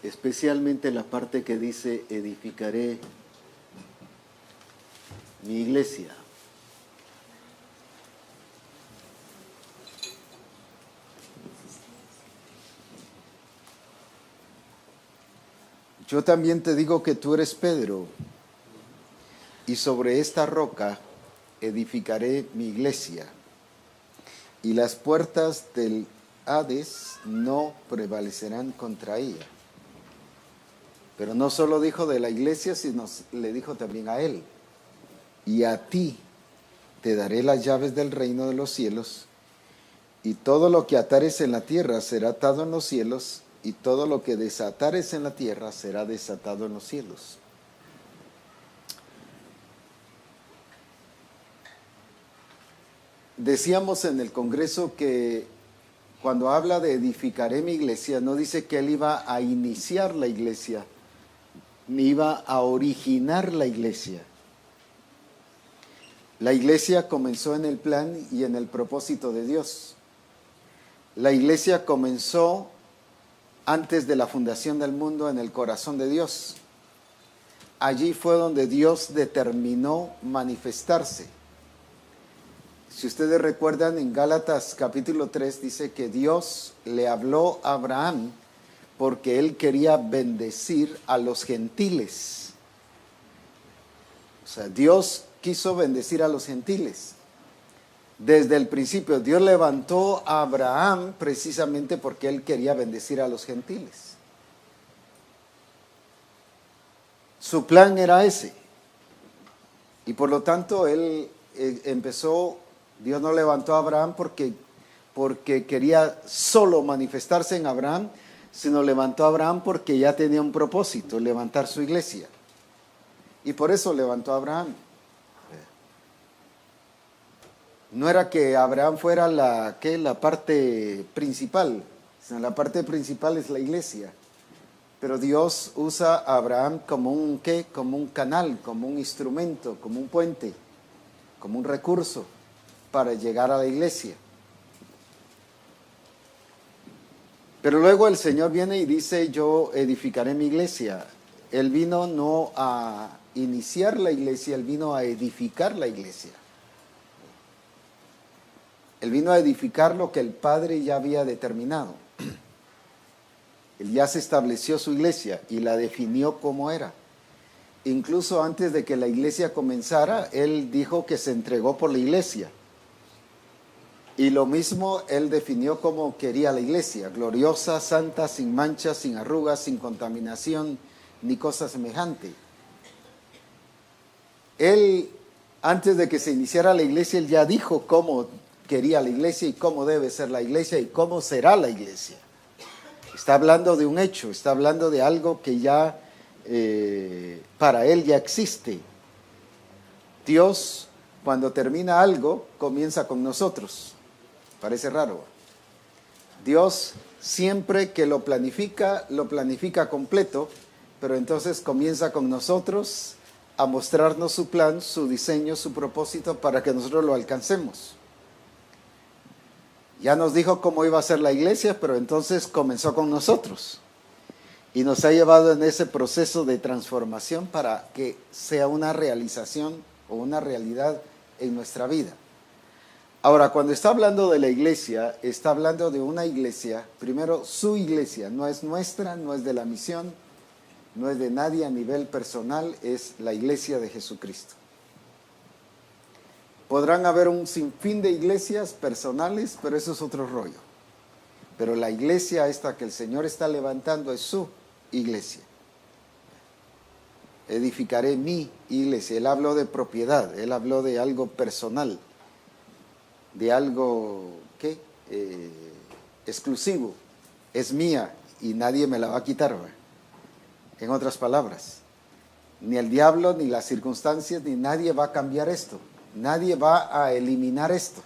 especialmente la parte que dice edificaré mi iglesia. Yo también te digo que tú eres Pedro, y sobre esta roca edificaré mi iglesia, y las puertas del Hades no prevalecerán contra ella. Pero no solo dijo de la iglesia, sino le dijo también a él: y a ti te daré las llaves del reino de los cielos, y todo lo que atares en la tierra será atado en los cielos, y todo lo que desatares en la tierra será desatado en los cielos. Decíamos en el Congreso que cuando habla de edificaré mi iglesia, no dice que él iba a iniciar la iglesia, ni iba a originar la iglesia. La iglesia comenzó en el plan y en el propósito de Dios. La iglesia comenzó antes de la fundación del mundo en el corazón de Dios. Allí fue donde Dios determinó manifestarse. Si ustedes recuerdan, en Gálatas capítulo 3 dice que Dios le habló a Abraham porque él quería bendecir a los gentiles. O sea, Dios quiso bendecir a los gentiles. Desde el principio, Dios levantó a Abraham precisamente porque él quería bendecir a los gentiles. Su plan era ese. Y por lo tanto, él empezó. Dios no levantó a Abraham porque quería solo manifestarse en Abraham, sino levantó a Abraham porque ya tenía un propósito: levantar su iglesia. Y por eso levantó a Abraham. No era que Abraham fuera la parte principal, sino la parte principal es la iglesia. Pero Dios usa a Abraham como un canal, como un instrumento, como un puente, como un recurso para llegar a la iglesia. Pero luego el Señor viene y dice: yo edificaré mi iglesia. Él vino no a iniciar la iglesia, Él vino a edificar la iglesia. Él vino a edificar lo que el Padre ya había determinado. Él ya se estableció su iglesia y la definió como era. Incluso antes de que la iglesia comenzara, Él dijo que se entregó por la iglesia. Y lo mismo Él definió como quería la iglesia: gloriosa, santa, sin manchas, sin arrugas, sin contaminación, ni cosa semejante. Él, antes de que se iniciara la iglesia, Él ya dijo cómo quería la iglesia y cómo debe ser la iglesia y cómo será la iglesia. Está hablando de un hecho, está hablando de algo que ya para Él ya existe. Dios, cuando termina algo, comienza con nosotros. Parece raro. Dios siempre que lo planifica completo, pero entonces comienza con nosotros a mostrarnos su plan, su diseño, su propósito para que nosotros lo alcancemos. Ya nos dijo cómo iba a ser la iglesia, pero entonces comenzó con nosotros. Y nos ha llevado en ese proceso de transformación para que sea una realización o una realidad en nuestra vida. Ahora, cuando está hablando de la iglesia, está hablando de una iglesia, primero su iglesia, no es nuestra, no es de la misión, no es de nadie a nivel personal, es la iglesia de Jesucristo. Podrán haber un sinfín de iglesias personales, pero eso es otro rollo. Pero la iglesia esta que el Señor está levantando es su iglesia. Edificaré mi iglesia. Él habló de propiedad, Él habló de algo personal, de algo exclusivo. Es mía y nadie me la va a quitar, ¿verdad? En otras palabras, ni el diablo, ni las circunstancias, ni nadie va a cambiar esto. Nadie va a eliminar esto.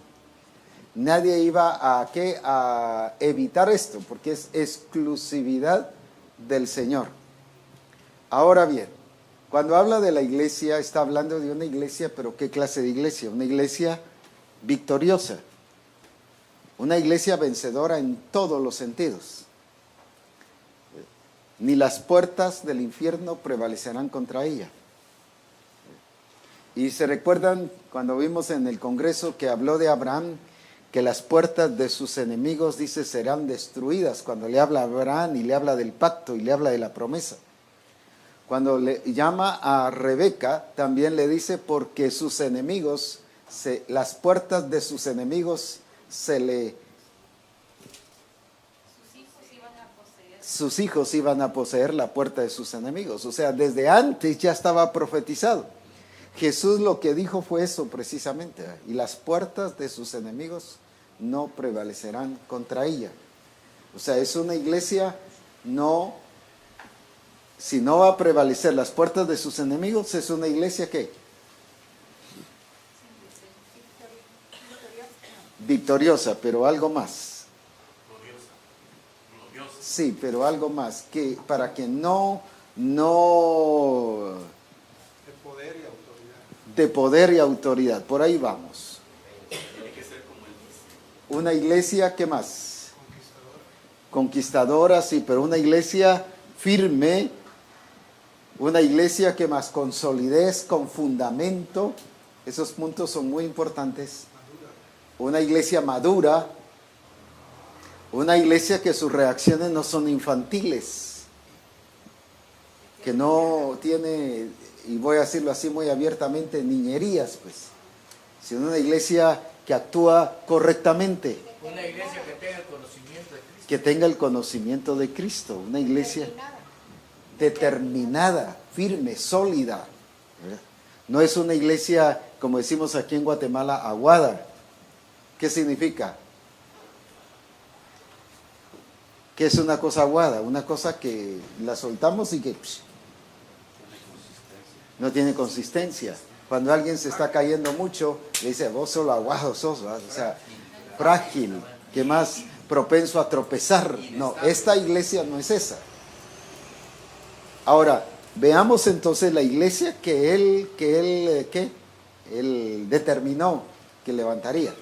Nadie iba a evitar esto, porque es exclusividad del Señor. Ahora bien, cuando habla de la iglesia, está hablando de una iglesia, pero ¿qué clase de iglesia? Una iglesia victoriosa. Una iglesia vencedora en todos los sentidos. ni las puertas del infierno prevalecerán contra ella. Y se recuerdan cuando vimos en el Congreso que habló de Abraham, que las puertas de sus enemigos, dice, serán destruidas, cuando le habla a Abraham y le habla del pacto y le habla de la promesa. Cuando le llama a Rebeca, también le dice, porque sus enemigos, las puertas de sus enemigos sus hijos iban a poseer la puerta de sus enemigos. O sea, desde antes ya estaba profetizado. Jesús lo que dijo fue eso precisamente, y las puertas de sus enemigos no prevalecerán contra ella. O sea, es una iglesia si no va a prevalecer las puertas de sus enemigos, es una iglesia ¿qué? Victoriosa, pero algo más. Gloriosa. Sí, pero algo más, que para que no de poder y autoridad. Por ahí vamos. Tiene que ser como una iglesia, ¿qué más? Conquistadora, sí, pero una iglesia firme, una iglesia que más con solidez, con fundamento. Esos puntos son muy importantes. Una iglesia madura, una iglesia que sus reacciones no son infantiles, que no tiene, y voy a decirlo así muy abiertamente, niñerías, pues, sino una iglesia que actúa correctamente. Una iglesia que tenga el conocimiento de Cristo. Que tenga el conocimiento de Cristo, una iglesia determinada, firme, sólida. No es una iglesia, como decimos aquí en Guatemala, aguada. ¿Qué significa? ¿Qué es una cosa aguada? Una cosa que la soltamos y que no tiene consistencia. Cuando alguien se está cayendo mucho, le dice, vos solo aguado sos, ¿verdad? O sea, frágil, que más propenso a tropezar. No, esta iglesia no es esa. Ahora, veamos entonces la iglesia que él determinó que levantaría.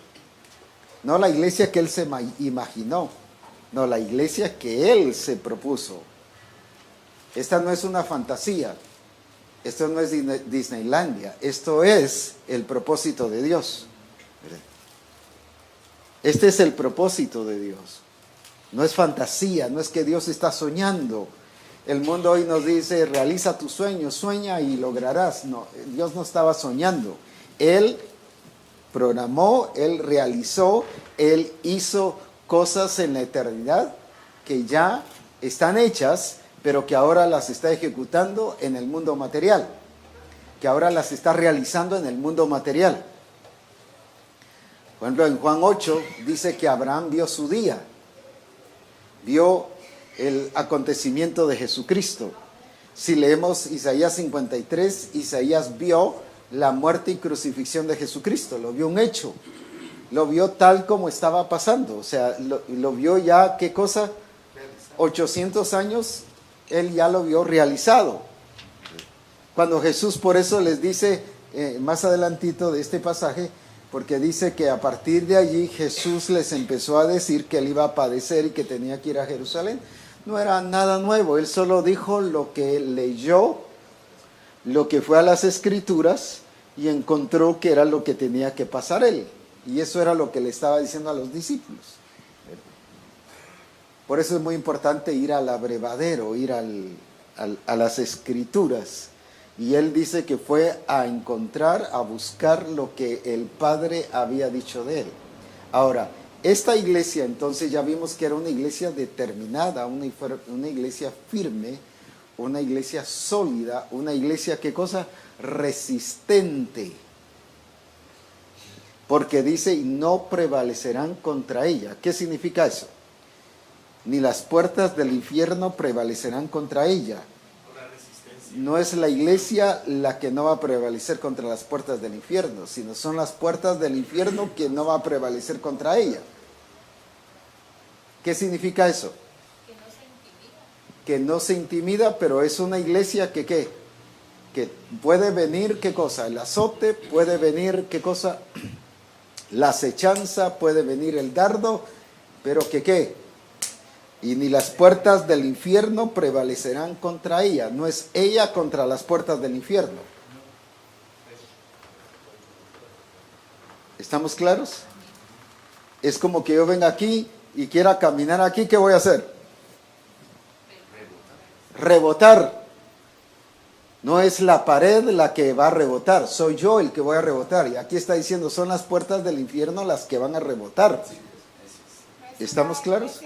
No la iglesia que él se imaginó, no, la iglesia que él se propuso. Esta no es una fantasía, esto no es Disneylandia, esto es el propósito de Dios. Este es el propósito de Dios. No es fantasía, no es que Dios está soñando. El mundo hoy nos dice, realiza tus sueños, sueña y lograrás. No, Dios no estaba soñando. Él programó, Él realizó, Él hizo cosas en la eternidad que ya están hechas, pero que ahora las está ejecutando en el mundo material, que ahora las está realizando en el mundo material. Por ejemplo, en Juan 8 dice que Abraham vio su día, vio el acontecimiento de Jesucristo. Si leemos Isaías 53, Isaías vio la muerte y crucifixión de Jesucristo, lo vio un hecho, lo vio tal como estaba pasando, o sea, lo vio ya, ¿qué cosa? 800 años, él ya lo vio realizado. Cuando Jesús por eso les dice, más adelantito de este pasaje, porque dice que a partir de allí Jesús les empezó a decir que él iba a padecer y que tenía que ir a Jerusalén. No era nada nuevo, él solo dijo lo que leyó, lo que fue a las Escrituras y encontró que era lo que tenía que pasar él. Y eso era lo que le estaba diciendo a los discípulos. Por eso es muy importante ir al abrevadero, ir a las Escrituras. Y él dice que fue a encontrar, a buscar lo que el Padre había dicho de él. Ahora, esta iglesia entonces ya vimos que era una iglesia determinada, una iglesia firme, una iglesia sólida, una iglesia, ¿qué cosa? Resistente. Porque dice, y no prevalecerán contra ella. ¿Qué significa eso? Ni las puertas del infierno prevalecerán contra ella. No es la iglesia la que no va a prevalecer contra las puertas del infierno, sino son las puertas del infierno que no va a prevalecer contra ella. ¿Qué significa eso? Que no se intimida, pero es una iglesia que ¿qué? Que puede venir, ¿qué cosa? El azote, puede venir, ¿qué cosa? La acechanza, puede venir el dardo, pero que ¿qué? Y ni las puertas del infierno prevalecerán contra ella. No es ella contra las puertas del infierno. ¿Estamos claros? Es como que yo venga aquí y quiera caminar aquí, ¿qué voy a hacer? Rebotar. No es la pared la que va a rebotar, soy yo el que voy a rebotar. Y aquí está diciendo, son las puertas del infierno las que van a rebotar. ¿Estamos claros?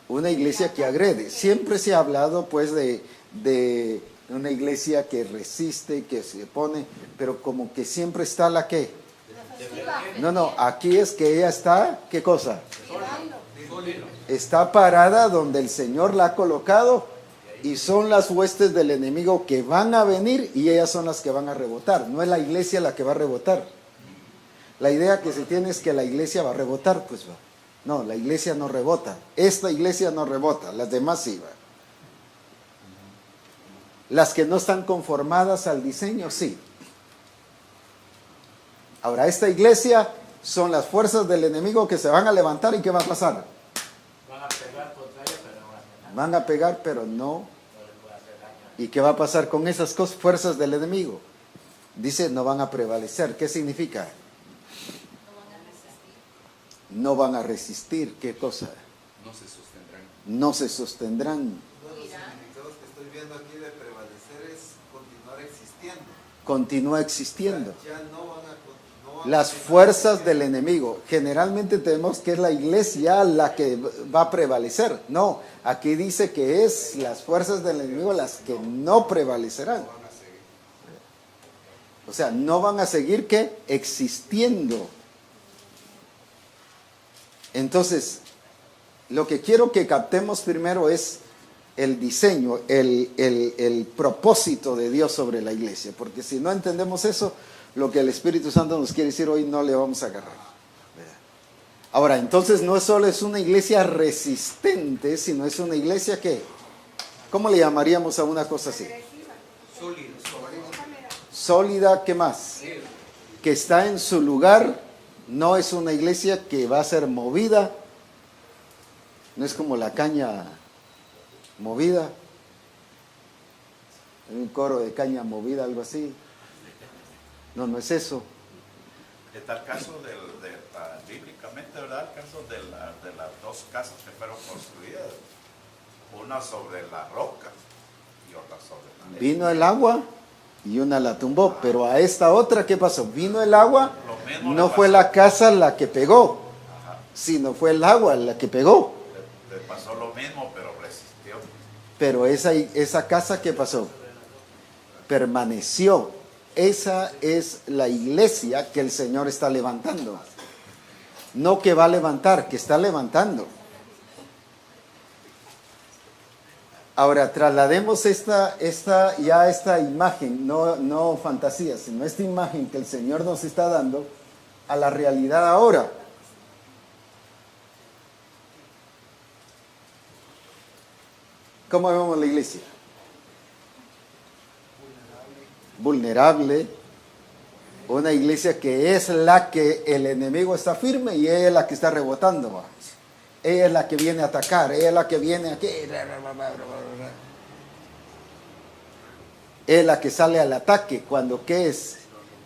Una iglesia que agrede. Siempre se ha hablado pues de una iglesia que resiste, que se pone, pero como que siempre está la que. No, aquí es que ella está, ¿qué cosa? Está parada donde el Señor la ha colocado y son las huestes del enemigo que van a venir y ellas son las que van a rebotar. No es la iglesia la que va a rebotar. La idea que se tiene es que la iglesia va a rebotar, pues va. No, la iglesia no rebota. Esta iglesia no rebota, las demás sí va. Las que no están conformadas al diseño, sí. Ahora, esta iglesia son las fuerzas del enemigo que se van a levantar y ¿qué va a pasar? Van a pegar contra ella, pero no van a hacer nada. Van a pegar, pero no. No les puede hacer daño. ¿Y qué va a pasar con esas fuerzas del enemigo? Dice, no van a prevalecer. ¿Qué significa? No van a resistir. ¿Qué cosa? No se sostendrán. No se sostendrán. Uno de los significados que estoy viendo aquí de prevalecer es continuar existiendo. Continúa existiendo. Ya no van a Las fuerzas del enemigo. Generalmente tenemos que es la iglesia la que va a prevalecer. No, aquí dice que es las fuerzas del enemigo las que no prevalecerán. O sea, no van a seguir ¿qué? Existiendo. Entonces, lo que quiero que captemos primero es el diseño, el propósito de Dios sobre la iglesia. Porque si no entendemos eso, lo que el Espíritu Santo nos quiere decir hoy no le vamos a agarrar. Ahora, entonces no solo es una iglesia resistente, sino es una iglesia que, ¿cómo le llamaríamos a una cosa así? Sólida, ¿qué más? Que está en su lugar, no es una iglesia que va a ser movida, no es como la caña movida, un coro de caña movida, algo así. No es eso. Está el caso bíblicamente, ¿verdad? El caso de las dos casas que fueron construidas. Una sobre la roca y otra sobre la arena. Vino el agua y una la tumbó, pero a esta otra, ¿qué pasó? Vino el agua, no fue la casa la que pegó, sino fue el agua la que pegó. Le pasó lo mismo, pero resistió. Pero esa casa, ¿qué pasó? Permaneció. Esa es la iglesia que el Señor está levantando. No que va a levantar, que está levantando. Ahora, traslademos esta imagen, no fantasía, sino esta imagen que el Señor nos está dando a la realidad ahora. ¿Cómo vemos la iglesia? Vulnerable, una iglesia que es la que el enemigo está firme y ella es la que está rebotando, ¿va? Ella es la que viene a atacar, ella es la que viene aquí, es la que sale al ataque, cuando ¿qué es?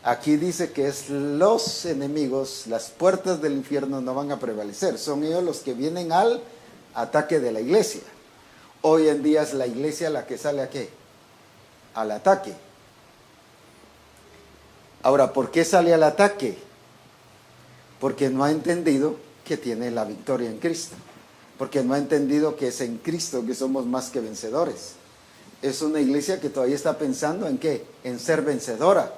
Aquí dice que es los enemigos, las puertas del infierno no van a prevalecer, son ellos los que vienen al ataque de la iglesia. Hoy en día es la iglesia la que sale a ¿qué? Al ataque. Ahora, ¿por qué sale al ataque? Porque no ha entendido que tiene la victoria en Cristo. Porque no ha entendido que es en Cristo que somos más que vencedores. Es una iglesia que todavía está pensando en ¿qué? En ser vencedora.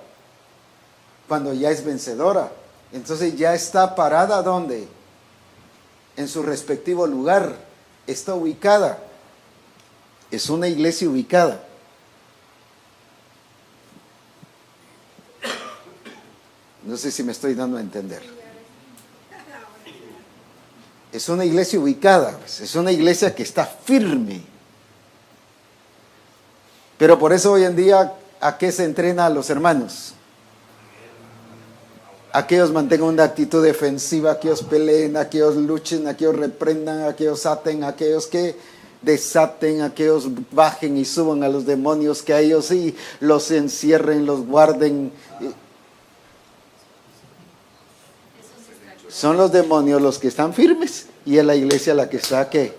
Cuando ya es vencedora. Entonces ya está parada ¿dónde? En su respectivo lugar. Está ubicada. Es una iglesia ubicada. No sé si me estoy dando a entender. Es una iglesia ubicada, es una iglesia que está firme. Pero por eso hoy en día, ¿a qué se entrena a los hermanos? Aquellos mantengan una actitud defensiva, aquellos peleen, aquellos luchen, aquellos reprendan, aquellos aten, aquellos que desaten, aquellos bajen y suban a los demonios, que a ellos sí los encierren, los guarden. Son los demonios los que están firmes y es la iglesia la que está, ¿qué?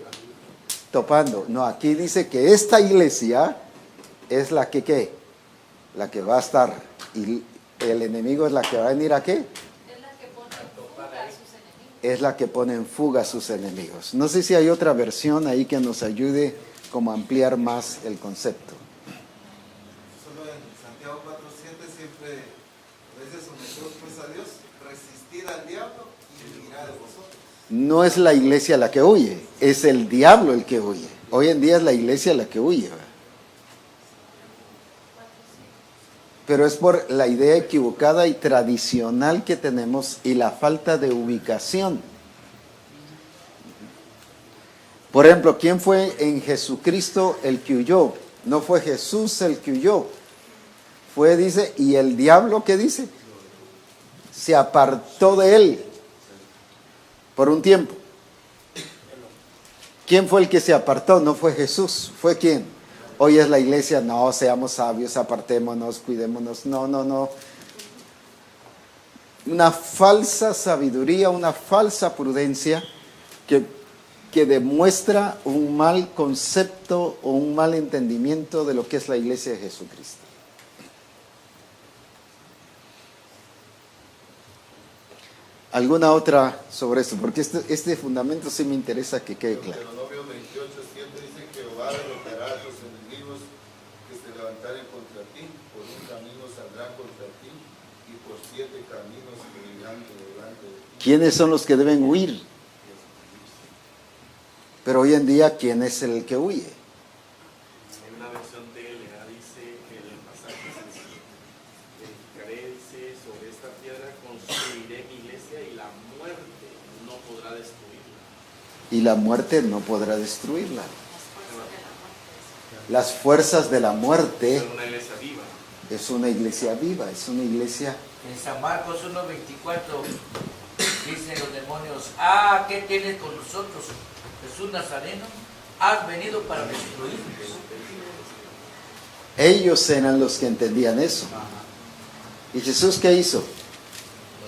Topando. No, aquí dice que esta iglesia es la que, ¿qué? La que va a estar, y el enemigo es la que va a venir a, ¿qué? Es la que pone en fuga a sus enemigos. No sé si hay otra versión ahí que nos ayude como a ampliar más el concepto. Solo en Santiago 4:7 siempre dice: someteos pues a Dios, resistid al diablo y huirá de vosotros. No es la iglesia la que huye, es el diablo el que huye. Hoy en día es la iglesia la que huye, ¿verdad? Pero es por la idea equivocada y tradicional que tenemos y la falta de ubicación. Por ejemplo, ¿quién fue en Jesucristo el que huyó? No fue Jesús el que huyó. Fue, dice, y el diablo, ¿qué dice? Se apartó de él por un tiempo. ¿Quién fue el que se apartó? No fue Jesús. ¿Fue quién? Hoy es la iglesia, no, seamos sabios, apartémonos, cuidémonos. No, no, no. Una falsa sabiduría, una falsa prudencia que demuestra un mal concepto o un mal entendimiento de lo que es la iglesia de Jesucristo. ¿Alguna otra sobre esto? Porque este fundamento sí me interesa que quede claro. Deuteronomio 28:7 dice que Jehová derrotará a tus enemigos que se levantaren contra ti. Por un camino saldrán contra ti y por 7 caminos irán delante de ti. ¿Quiénes son los que deben huir? Pero hoy en día, ¿quién es el que huye? En una versión TLA dice que el pasaje es así: edificaré, dice, sobre esta piedra construiré mi iglesia y la muerte no podrá destruirla. Y la muerte no podrá destruirla. Las fuerzas de la muerte Es una iglesia viva. es una iglesia viva, es una iglesia. En San Marcos 1:24 dicen los demonios: ¿qué tienes con nosotros, Jesús Nazareno? Has venido para destruirnos. Ellos eran los que entendían eso. ¿Y Jesús qué hizo?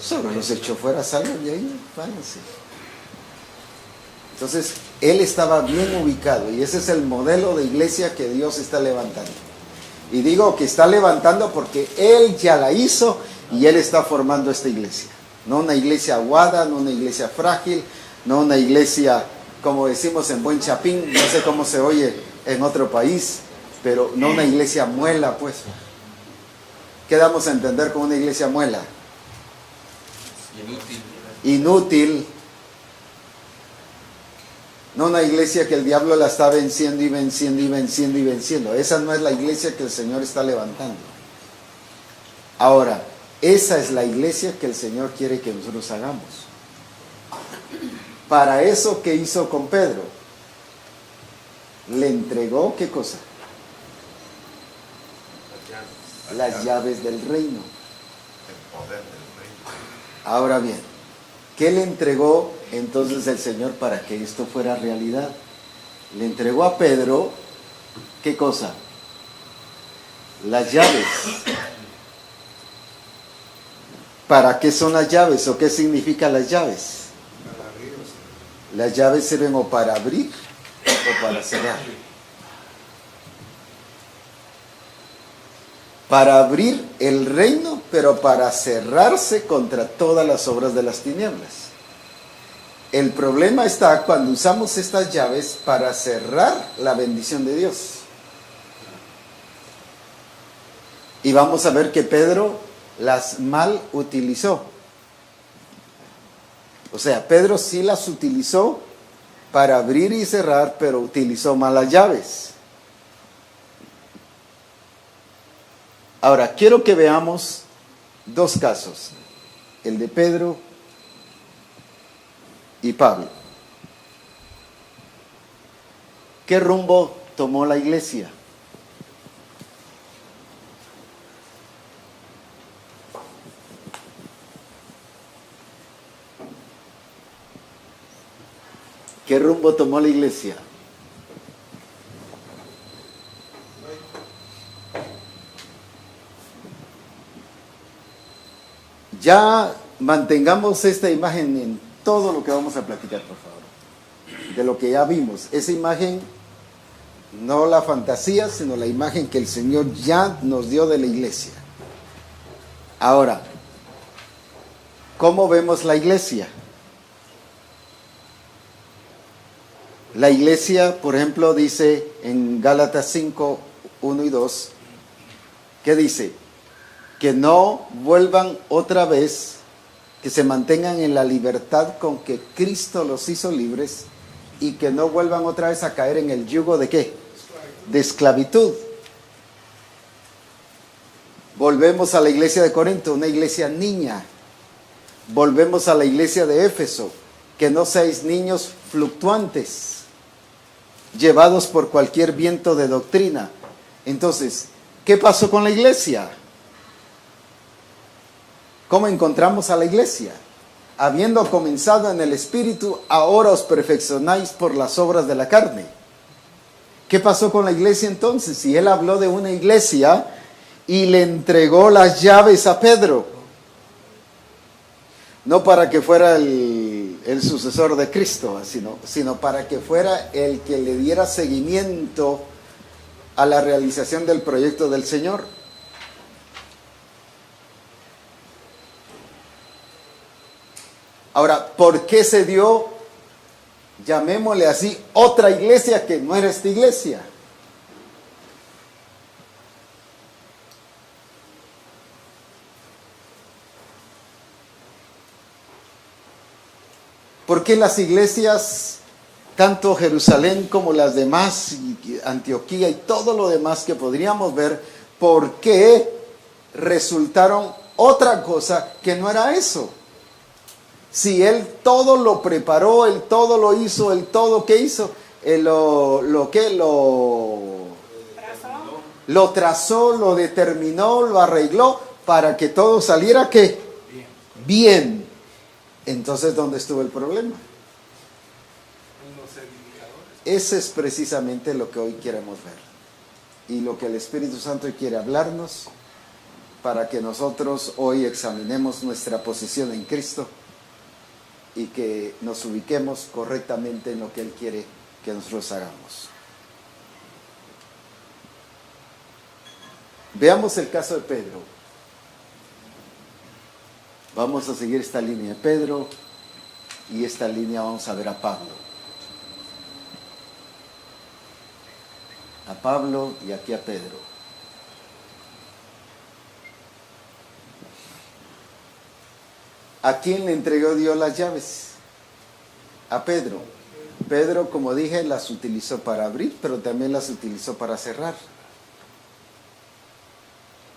Solo los echó fuera, salgan de ahí, váyanse. Entonces, él estaba bien ubicado y ese es el modelo de iglesia que Dios está levantando. Y digo que está levantando porque él ya la hizo y él está formando esta iglesia. No una iglesia aguada, no una iglesia frágil, no una iglesia, como decimos en Buen Chapín, no sé cómo se oye en otro país, pero no una iglesia muela, pues. ¿Qué damos a entender con una iglesia muela? Inútil. No una iglesia que el diablo la está venciendo y venciendo y venciendo y venciendo. Esa no es la iglesia que el Señor está levantando. Ahora, esa es la iglesia que el Señor quiere que nosotros hagamos. Para eso, ¿qué hizo con Pedro? Le entregó, ¿qué cosa? Las llaves del reino. El poder del reino. Ahora bien, ¿qué le entregó entonces el Señor para que esto fuera realidad? Le entregó a Pedro, ¿qué cosa? Las llaves. ¿Para qué son las llaves o qué significan las llaves? Las llaves sirven o para abrir o para cerrar. Para abrir el reino, pero para cerrarse contra todas las obras de las tinieblas. El problema está cuando usamos estas llaves para cerrar la bendición de Dios. Y vamos a ver que Pedro las mal utilizó. O sea, Pedro sí las utilizó para abrir y cerrar, pero utilizó mal las llaves. Ahora, quiero que veamos dos casos, el de Pedro y Pablo. ¿Qué rumbo tomó la iglesia? ¿Qué rumbo tomó la iglesia? Ya mantengamos esta imagen en todo lo que vamos a platicar, por favor. De lo que ya vimos. Esa imagen, no la fantasía, sino la imagen que el Señor ya nos dio de la iglesia. Ahora, ¿cómo vemos la iglesia? La iglesia, por ejemplo, dice en Gálatas 5, 1 y 2, ¿qué dice? Que no vuelvan otra vez, que se mantengan en la libertad con que Cristo los hizo libres y que no vuelvan otra vez a caer en el yugo ¿de qué? De esclavitud. Volvemos a la iglesia de Corinto, una iglesia niña. Volvemos a la iglesia de Éfeso, que no seáis niños fluctuantes, llevados por cualquier viento de doctrina. Entonces, ¿qué pasó con la iglesia? ¿Cómo encontramos a la iglesia? Habiendo comenzado en el Espíritu, ahora os perfeccionáis por las obras de la carne. ¿Qué pasó con la iglesia entonces? Si él habló de una iglesia y le entregó las llaves a Pedro, no para que fuera el sucesor de Cristo, sino para que fuera el que le diera seguimiento a la realización del proyecto del Señor. Ahora, ¿por qué se dio, llamémosle así, otra iglesia que no era esta iglesia? ¿Por qué las iglesias, tanto Jerusalén como las demás, y Antioquía y todo lo demás que podríamos ver, por qué resultaron otra cosa que no era eso? Si él todo lo preparó, él todo lo hizo, él todo ¿qué hizo? Lo trazó, lo determinó, lo arregló para que todo saliera ¿qué? Bien. Entonces, ¿dónde estuvo el problema? Ese es precisamente lo que hoy queremos ver. Y lo que el Espíritu Santo quiere hablarnos para que nosotros hoy examinemos nuestra posición en Cristo y que nos ubiquemos correctamente en lo que Él quiere que nosotros hagamos. Veamos el caso de Pedro. Vamos a seguir esta línea de Pedro y esta línea vamos a ver a Pablo. A Pablo y aquí a Pedro. ¿A quién le entregó Dios las llaves? A Pedro. Pedro, como dije, las utilizó para abrir, pero también las utilizó para cerrar.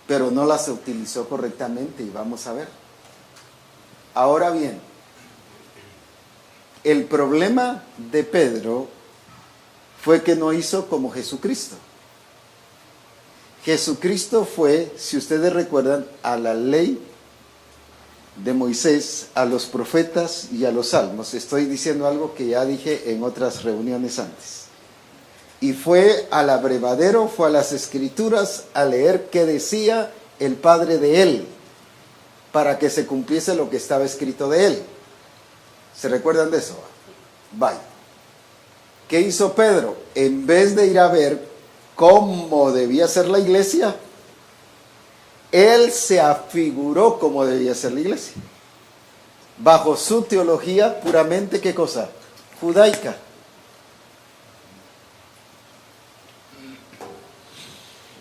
Pero no las utilizó correctamente y vamos a ver. Ahora bien, el problema de Pedro fue que no hizo como Jesucristo. Jesucristo fue, si ustedes recuerdan, a la ley de Moisés, a los profetas y a los salmos. Estoy diciendo algo que ya dije en otras reuniones antes. Y fue al abrevadero, fue a las escrituras a leer qué decía el Padre de él, para que se cumpliese lo que estaba escrito de él. ¿Se recuerdan de eso? Bye. ¿Qué hizo Pedro? En vez de ir a ver cómo debía ser la iglesia, él se afiguró cómo debía ser la iglesia. Bajo su teología puramente, ¿qué cosa? Judaica.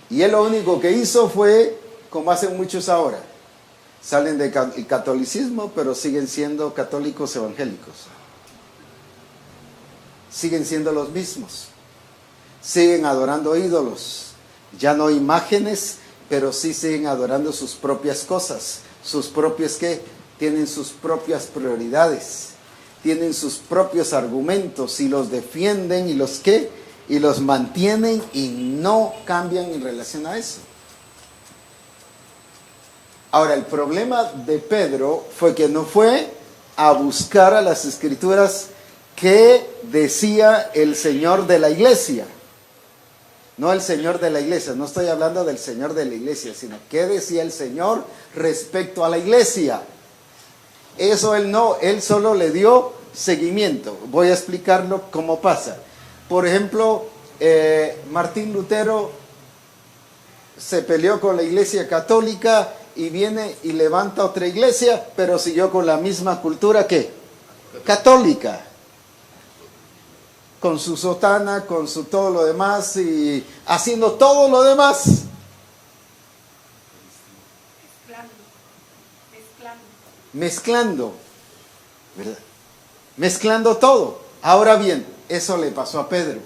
Y él lo único que hizo fue, como hacen muchos ahora, salen del catolicismo, pero siguen siendo católicos evangélicos. Siguen siendo los mismos. Siguen adorando ídolos. Ya no imágenes, pero sí siguen adorando sus propias cosas. Sus propios ¿qué? Tienen sus propias prioridades. Tienen sus propios argumentos y los defienden y los ¿qué? Y los mantienen y no cambian en relación a eso. Ahora, el problema de Pedro fue que no fue a buscar a las escrituras ¿qué decía el Señor de la iglesia? No el Señor de la iglesia, no estoy hablando del Señor de la iglesia, sino qué decía el Señor respecto a la iglesia. Eso él no, él solo le dio seguimiento. Voy a explicarlo cómo pasa. Por ejemplo, Martín Lutero se peleó con la iglesia católica y viene y levanta otra iglesia, pero siguió con la misma cultura que católica, con su sotana, con su todo lo demás y haciendo todo lo demás. Mezclando, ¿verdad? Mezclando todo. Ahora bien, eso le pasó a Pedro.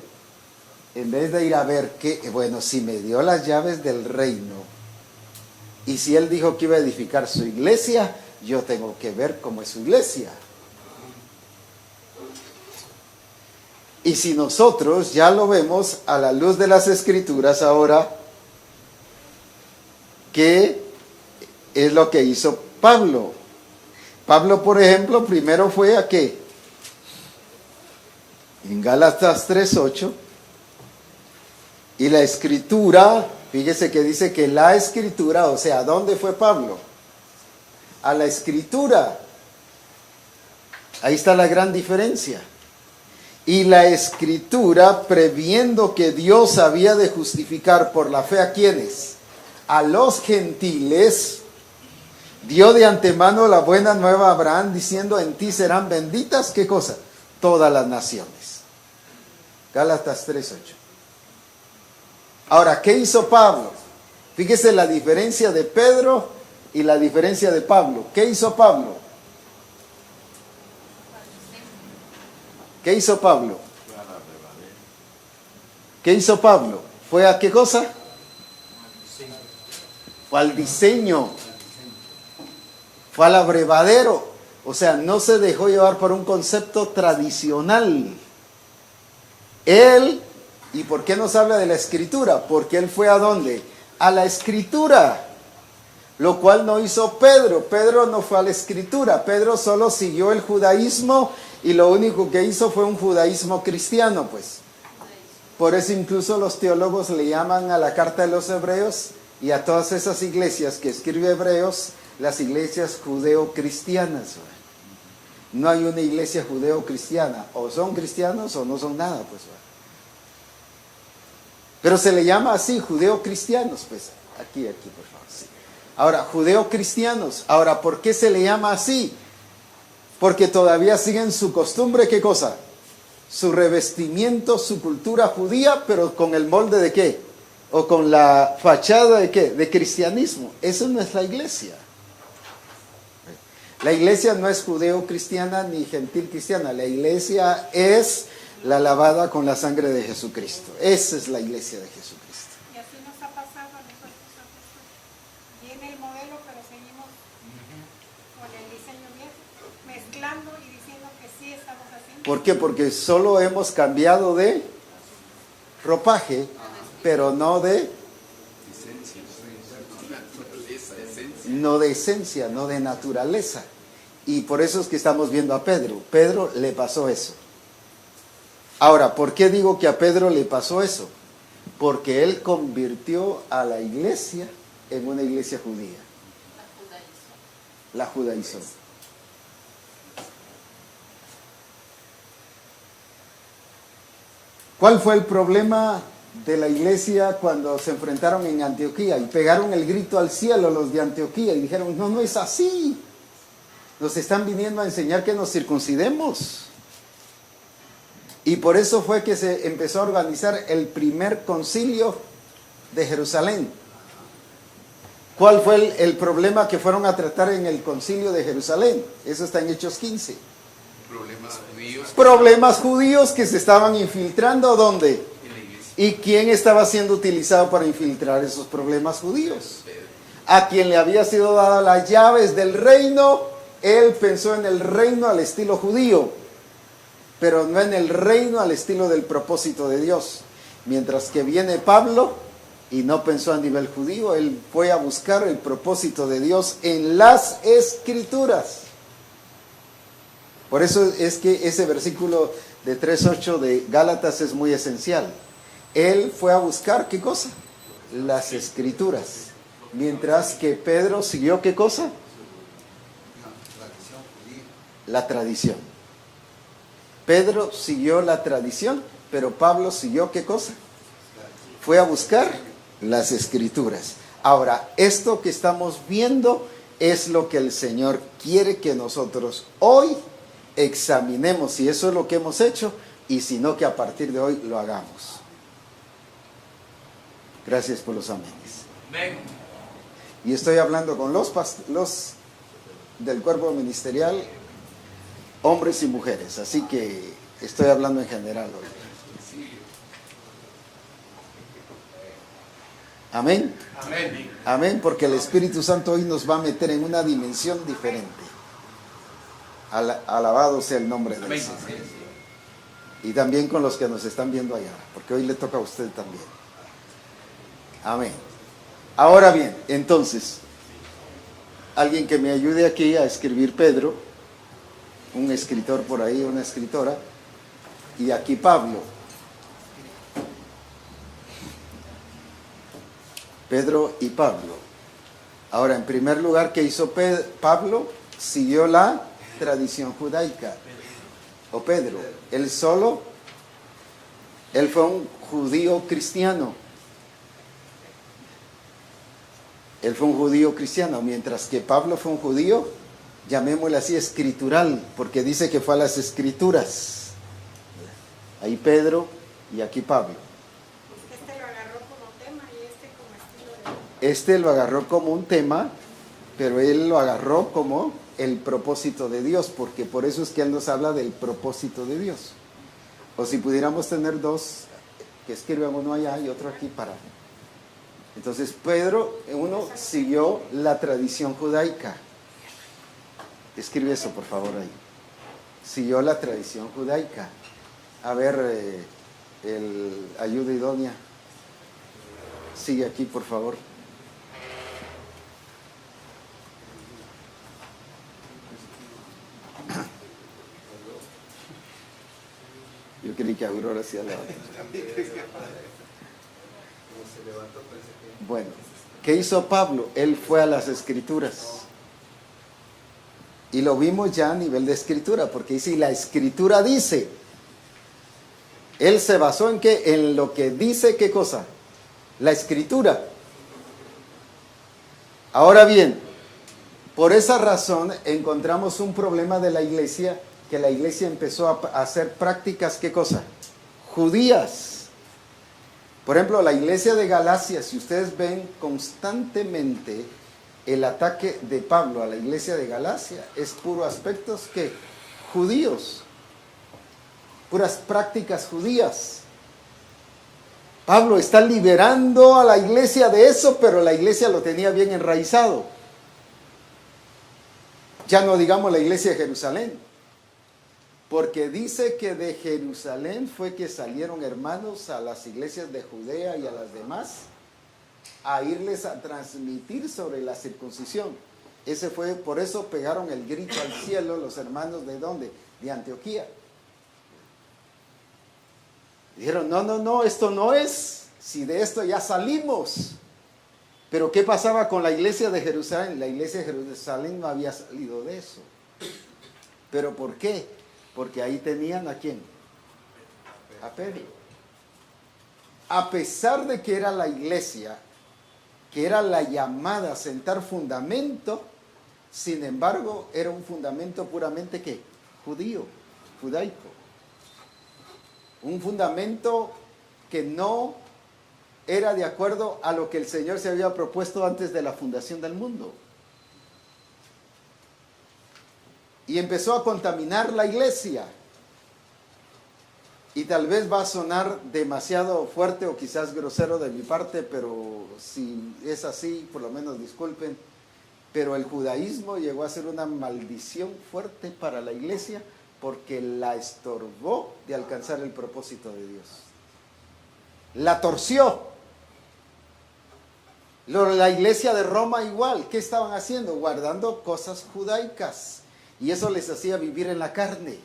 En vez de ir a ver qué, bueno, si me dio las llaves del reino y si él dijo que iba a edificar su iglesia, yo tengo que ver cómo es su iglesia. Y si nosotros ya lo vemos a la luz de las Escrituras ahora, ¿qué es lo que hizo Pablo? Pablo, por ejemplo, primero fue a ¿qué? En Gálatas 3:8. Y la Escritura, fíjese que dice que la Escritura, o sea, ¿a dónde fue Pablo? A la Escritura. Ahí está la gran diferencia. Y la Escritura, previendo que Dios había de justificar por la fe a quienes, a los gentiles, dio de antemano la buena nueva a Abraham, diciendo: en ti serán benditas, ¿qué cosa? Todas las naciones. Gálatas 3:8. Ahora, ¿qué hizo Pablo? Fíjese la diferencia de Pedro y la diferencia de Pablo. ¿Qué hizo Pablo? ¿Qué hizo Pablo? ¿Qué hizo Pablo? ¿Fue a qué cosa? Fue al diseño. Fue al abrevadero. O sea, no se dejó llevar por un concepto tradicional. Él, ¿y por qué nos habla de la Escritura? Porque él fue ¿a dónde? A la Escritura. Lo cual no hizo Pedro. Pedro no fue a la Escritura. Pedro solo siguió el judaísmo y lo único que hizo fue un judaísmo cristiano, pues. Por eso incluso los teólogos le llaman a la carta de los hebreos y a todas esas iglesias que escribe Hebreos, las iglesias judeo-cristianas. No hay una iglesia judeo-cristiana. O son cristianos o no son nada, pues. Pero se le llama así, judeo-cristianos, pues. Aquí, por favor. Sí. Ahora, judeo-cristianos. Ahora, ¿por qué se le llama así? Porque todavía siguen su costumbre, ¿qué cosa? Su revestimiento, su cultura judía, pero con el molde de ¿qué? O con la fachada de ¿qué? De cristianismo. Eso no es la iglesia. La iglesia no es judeo-cristiana ni gentil-cristiana. La iglesia es la lavada con la sangre de Jesucristo. Esa es la iglesia de Jesucristo. Y así nos ha pasado a nosotros. Viene el modelo, pero seguimos con el diseño viejo, mezclando y diciendo que sí estamos haciendo. ¿Por qué? Porque solo hemos cambiado de ropaje, pero no de esencia, no de naturaleza. Y por eso es que estamos viendo a Pedro. Pedro le pasó eso. Ahora, ¿por qué digo que a Pedro le pasó eso? Porque él convirtió a la iglesia en una iglesia judía. La judaizó. ¿Cuál fue el problema de la iglesia cuando se enfrentaron en Antioquía? Y pegaron el grito al cielo los de Antioquía y dijeron: no, no es así. Nos están viniendo a enseñar que nos circuncidemos. Y por eso fue que se empezó a organizar el primer concilio de Jerusalén. ¿Cuál fue el problema que fueron a tratar en el concilio de Jerusalén? Eso está en Hechos 15. Problemas judíos que se estaban infiltrando, ¿dónde? ¿Y quién estaba siendo utilizado para infiltrar esos problemas judíos? A quien le había sido dada las llaves del reino, él pensó en el reino al estilo judío, pero no en el reino al estilo del propósito de Dios. Mientras que viene Pablo y no pensó a nivel judío, él fue a buscar el propósito de Dios en las Escrituras. Por eso es que ese versículo de 3:8 de Gálatas es muy esencial. Él fue a buscar, ¿qué cosa? Las Escrituras. Mientras que Pedro siguió, ¿qué cosa? La tradición. Pedro siguió la tradición, pero Pablo siguió, ¿qué cosa? Fue a buscar las Escrituras. Ahora, esto que estamos viendo es lo que el Señor quiere que nosotros hoy examinemos si eso es lo que hemos hecho y si no, que a partir de hoy lo hagamos. Gracias por los amenes. Y estoy hablando con los del cuerpo ministerial, hombres y mujeres, así que estoy hablando en general hoy. Amén. Amén. Amén, porque el Espíritu Santo hoy nos va a meter en una dimensión diferente. Alabado sea el nombre del Señor. Y también con los que nos están viendo allá, porque hoy le toca a usted también. Amén. Ahora bien, entonces, alguien que me ayude aquí a escribir Pedro, un escritor por ahí, una escritora, y aquí Pablo. Pedro y Pablo. Ahora, en primer lugar, ¿qué hizo Pablo? Siguió la tradición judaica. O Pedro, él solo, él fue un judío cristiano. Él fue un judío cristiano, mientras que Pablo fue un judío, llamémosle así, escritural, porque dice que fue a las Escrituras. Ahí Pedro y aquí Pablo. Este lo agarró como tema y este como estilo de... Este lo agarró como un tema, pero él lo agarró como el propósito de Dios, porque por eso es que él nos habla del propósito de Dios. O si pudiéramos tener dos, que escriban uno allá y otro aquí para... Entonces Pedro, uno siguió la tradición judaica. Escribe eso por favor ahí. Siguió la tradición judaica. A ver, ayuda idónea. Sigue aquí por favor. Yo creí que Aurora hacía la otra. Bueno, ¿qué hizo Pablo? Él fue a las Escrituras. Y lo vimos ya a nivel de escritura, porque dice, y la escritura dice, él se basó en qué, en lo que dice, ¿qué cosa? La escritura. Ahora bien, por esa razón encontramos un problema de la iglesia, que la iglesia empezó a hacer prácticas, ¿qué cosa? Judías. Por ejemplo, la iglesia de Galacia, si ustedes ven constantemente el ataque de Pablo a la iglesia de Galacia, es puro aspectos que judíos, puras prácticas judías. Pablo está liberando a la iglesia de eso, pero la iglesia lo tenía bien enraizado. Ya no digamos la iglesia de Jerusalén, porque dice que de Jerusalén fue que salieron hermanos a las iglesias de Judea y a las demás a irles a transmitir sobre la circuncisión. Ese fue, por eso pegaron el grito al cielo los hermanos de ¿dónde? De Antioquía. Dijeron, no, esto no es, si de esto ya salimos. Pero ¿qué pasaba con la iglesia de Jerusalén? La iglesia de Jerusalén no había salido de eso. ¿Pero por qué? Porque ahí tenían ¿a quién? A Pedro. A pesar de que era la iglesia, que era la llamada a sentar fundamento, sin embargo, era un fundamento puramente ¿qué? Judío, judaico. Un fundamento que no era de acuerdo a lo que el Señor se había propuesto antes de la fundación del mundo. Y empezó a contaminar la iglesia. Y tal vez va a sonar demasiado fuerte o quizás grosero de mi parte, pero si es así, por lo menos disculpen. Pero el judaísmo llegó a ser una maldición fuerte para la iglesia porque la estorbó de alcanzar el propósito de Dios. La torció. La iglesia de Roma igual. ¿Qué estaban haciendo? Guardando cosas judaicas. Y eso les hacía vivir en la carne.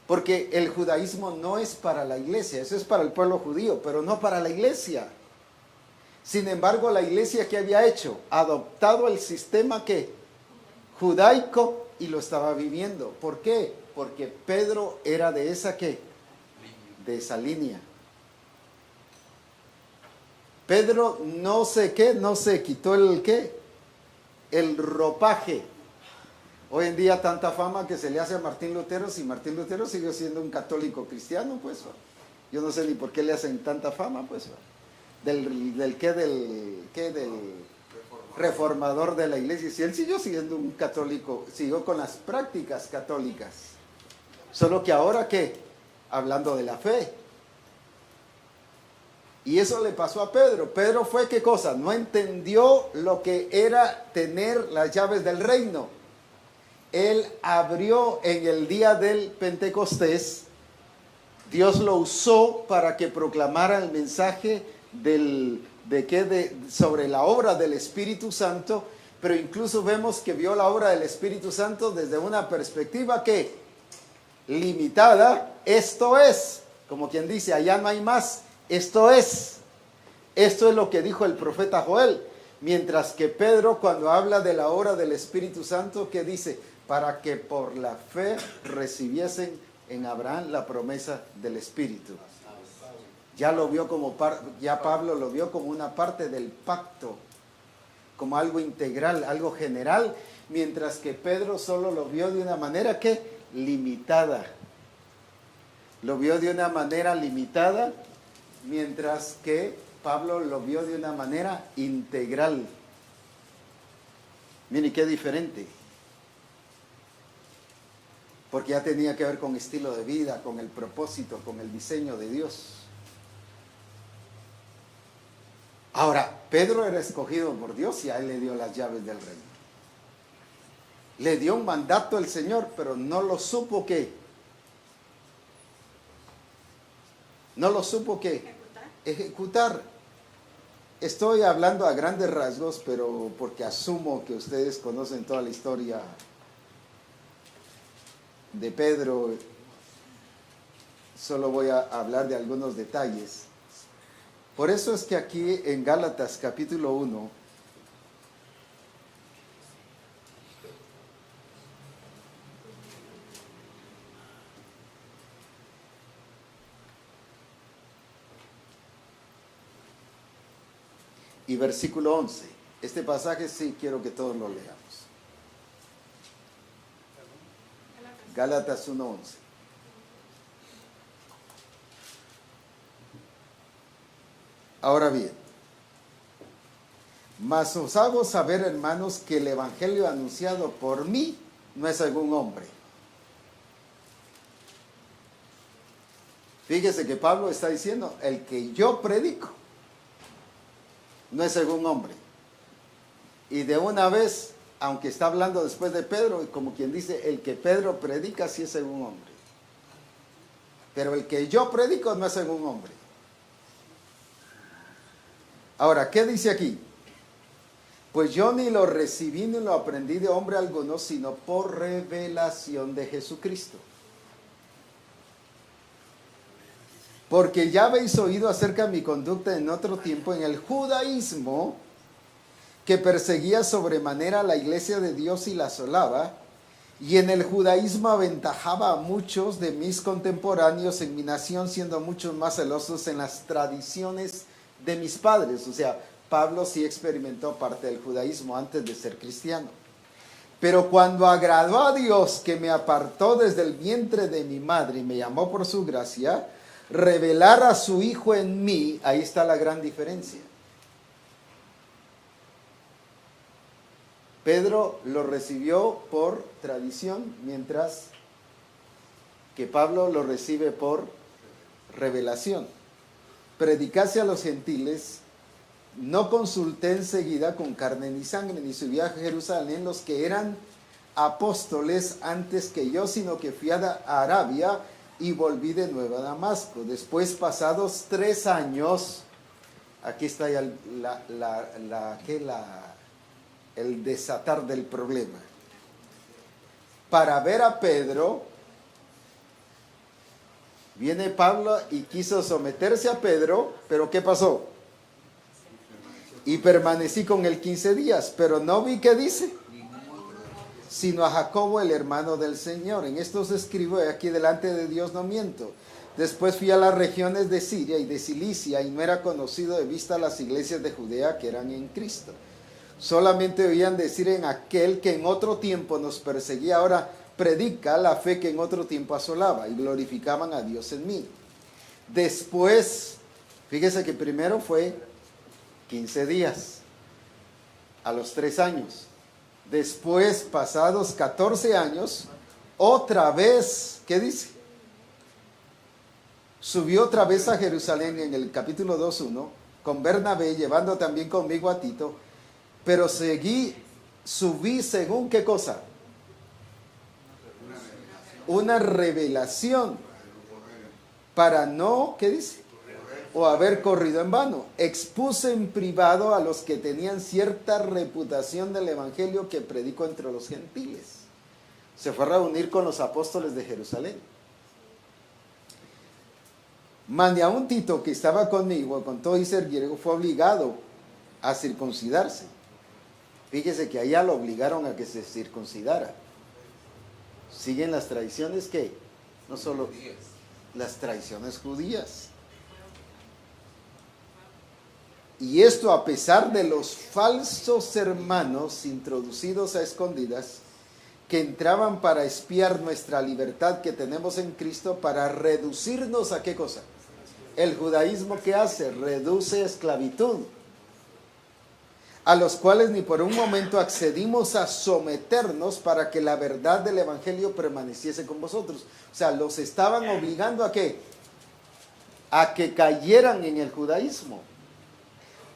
Porque el judaísmo no es para la iglesia, eso es para el pueblo judío, pero no para la iglesia. Sin embargo, la iglesia, ¿qué había hecho? Adoptado el sistema que judaico y lo estaba viviendo. ¿Por qué? Porque Pedro era de esa ¿qué? De esa línea. Pedro no se quitó el ¿qué? El ropaje. Hoy en día tanta fama que se le hace a Martín Lutero, si Martín Lutero sigue siendo un católico cristiano, pues. Yo no sé ni por qué le hacen tanta fama, pues. Del reformador de la iglesia. Si él siguió siendo un católico, siguió con las prácticas católicas. Solo que ahora ¿qué? Hablando de la fe. Y eso le pasó a Pedro. Pedro fue ¿qué cosa? No entendió lo que era tener las llaves del reino. Él abrió en el día del Pentecostés. Dios lo usó para que proclamara el mensaje sobre la obra del Espíritu Santo, pero incluso vemos que vio la obra del Espíritu Santo desde una perspectiva que limitada. Esto es, como quien dice, allá no hay más. Esto es lo que dijo el profeta Joel. Mientras que Pedro, cuando habla de la obra del Espíritu Santo, ¿qué dice? Para que por la fe recibiesen en Abraham la promesa del Espíritu. Ya lo vio ya Pablo lo vio como una parte del pacto, como algo integral, algo general, mientras que Pedro solo lo vio de una manera que limitada. Lo vio de una manera limitada, mientras que Pablo lo vio de una manera integral. Miren qué diferente. Porque ya tenía que ver con estilo de vida, con el propósito, con el diseño de Dios. Ahora, Pedro era escogido por Dios y a él le dio las llaves del reino. Le dio un mandato el Señor, pero no lo supo qué. No lo supo qué. Ejecutar. Estoy hablando a grandes rasgos, pero porque asumo que ustedes conocen toda la historia de Pedro. Solo voy a hablar de algunos detalles. Por eso es que aquí en Gálatas capítulo 1, y versículo 11, este pasaje sí quiero que todos lo leamos. Gálatas 1:11. Ahora bien, mas os hago saber, hermanos, que el evangelio anunciado por mí no es según hombre. Fíjese que Pablo está diciendo, el que yo predico no es según hombre. Y de una vez, aunque está hablando después de Pedro, como quien dice, el que Pedro predica sí es según hombre. Pero el que yo predico no es según hombre. Ahora, ¿qué dice aquí? Pues yo ni lo recibí ni lo aprendí de hombre alguno, sino por revelación de Jesucristo. Porque ya habéis oído acerca de mi conducta en otro tiempo en el judaísmo, que perseguía sobremanera a la iglesia de Dios y la asolaba, y en el judaísmo aventajaba a muchos de mis contemporáneos en mi nación, siendo muchos más celosos en las tradiciones de mis padres. O sea, Pablo sí experimentó parte del judaísmo antes de ser cristiano. Pero cuando agradó a Dios, que me apartó desde el vientre de mi madre y me llamó por su gracia, revelar a su Hijo en mí, ahí está la gran diferencia. Pedro lo recibió por tradición, mientras que Pablo lo recibe por revelación. Predicase a los gentiles, no consulté enseguida con carne ni sangre, ni subí a Jerusalén los que eran apóstoles antes que yo, sino que fui a Arabia y volví de nuevo a Damasco. Después, pasados 3 años, aquí está ya el desatar del problema. para ver a Pedro. Viene Pablo y quiso someterse a Pedro, pero ¿qué pasó? Y permanecí con él 15 días, pero no vi, ¿qué dice? Sino a Jacobo, el hermano del Señor. En esto se escribo, aquí delante de Dios no miento. Después fui a las regiones de Siria y de Cilicia, y no era conocido de vista las iglesias de Judea que eran en Cristo. Solamente oían decir en aquel que en otro tiempo nos perseguía, ahora predica la fe que en otro tiempo asolaba, y glorificaban a Dios en mí. Después, fíjese que primero fue 15 días, a los 3 años. Después, pasados 14 años, otra vez, ¿qué dice? Subió otra vez a Jerusalén en el capítulo 2:1, con Bernabé, llevando también conmigo a Tito, pero subí según, ¿qué cosa? Una revelación, para no, ¿qué dice? O haber corrido en vano. Expuse en privado a los que tenían cierta reputación del evangelio que predico entre los gentiles. Se fue a reunir con los apóstoles de Jerusalén. Mandé a un Tito que estaba conmigo, con todo y ser griego, fue obligado a circuncidarse. Fíjese que allá lo obligaron a que se circuncidara. Siguen las tradiciones que, no solo las tradiciones judías. Y esto a pesar de los falsos hermanos introducidos a escondidas que entraban para espiar nuestra libertad que tenemos en Cristo, para reducirnos a ¿qué cosa? El judaísmo, ¿qué hace? Reduce esclavitud, a los cuales ni por un momento accedimos a someternos para que la verdad del evangelio permaneciese con vosotros. O sea, los estaban obligando ¿a qué? A que cayeran en el judaísmo.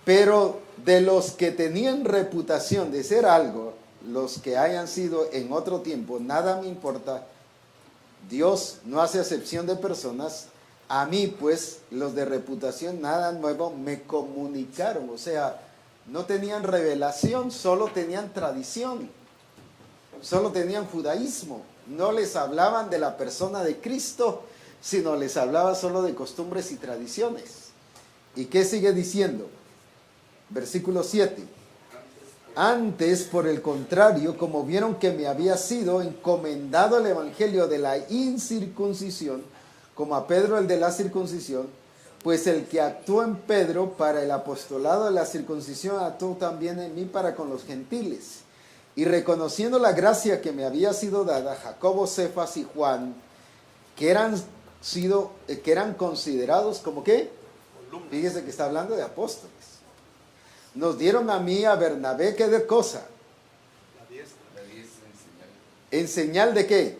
Pero de los que tenían reputación de ser algo, los que hayan sido en otro tiempo, nada me importa. Dios no hace acepción de personas. A mí, pues, los de reputación, nada nuevo, me comunicaron. O sea, no tenían revelación, solo tenían tradición. Solo tenían judaísmo. No les hablaban de la persona de Cristo, sino les hablaba solo de costumbres y tradiciones. ¿Y qué sigue diciendo? Versículo 7. Antes, por el contrario, como vieron que me había sido encomendado el evangelio de la incircuncisión, como a Pedro el de la circuncisión, pues el que actuó en Pedro para el apostolado de la circuncisión, actuó también en mí para con los gentiles. Y reconociendo la gracia que me había sido dada, Jacobo, Cefas y Juan, que eran considerados como ¿qué? Fíjese que está hablando de apóstoles. Nos dieron a mí, a Bernabé, ¿qué de cosa? ¿En señal de qué?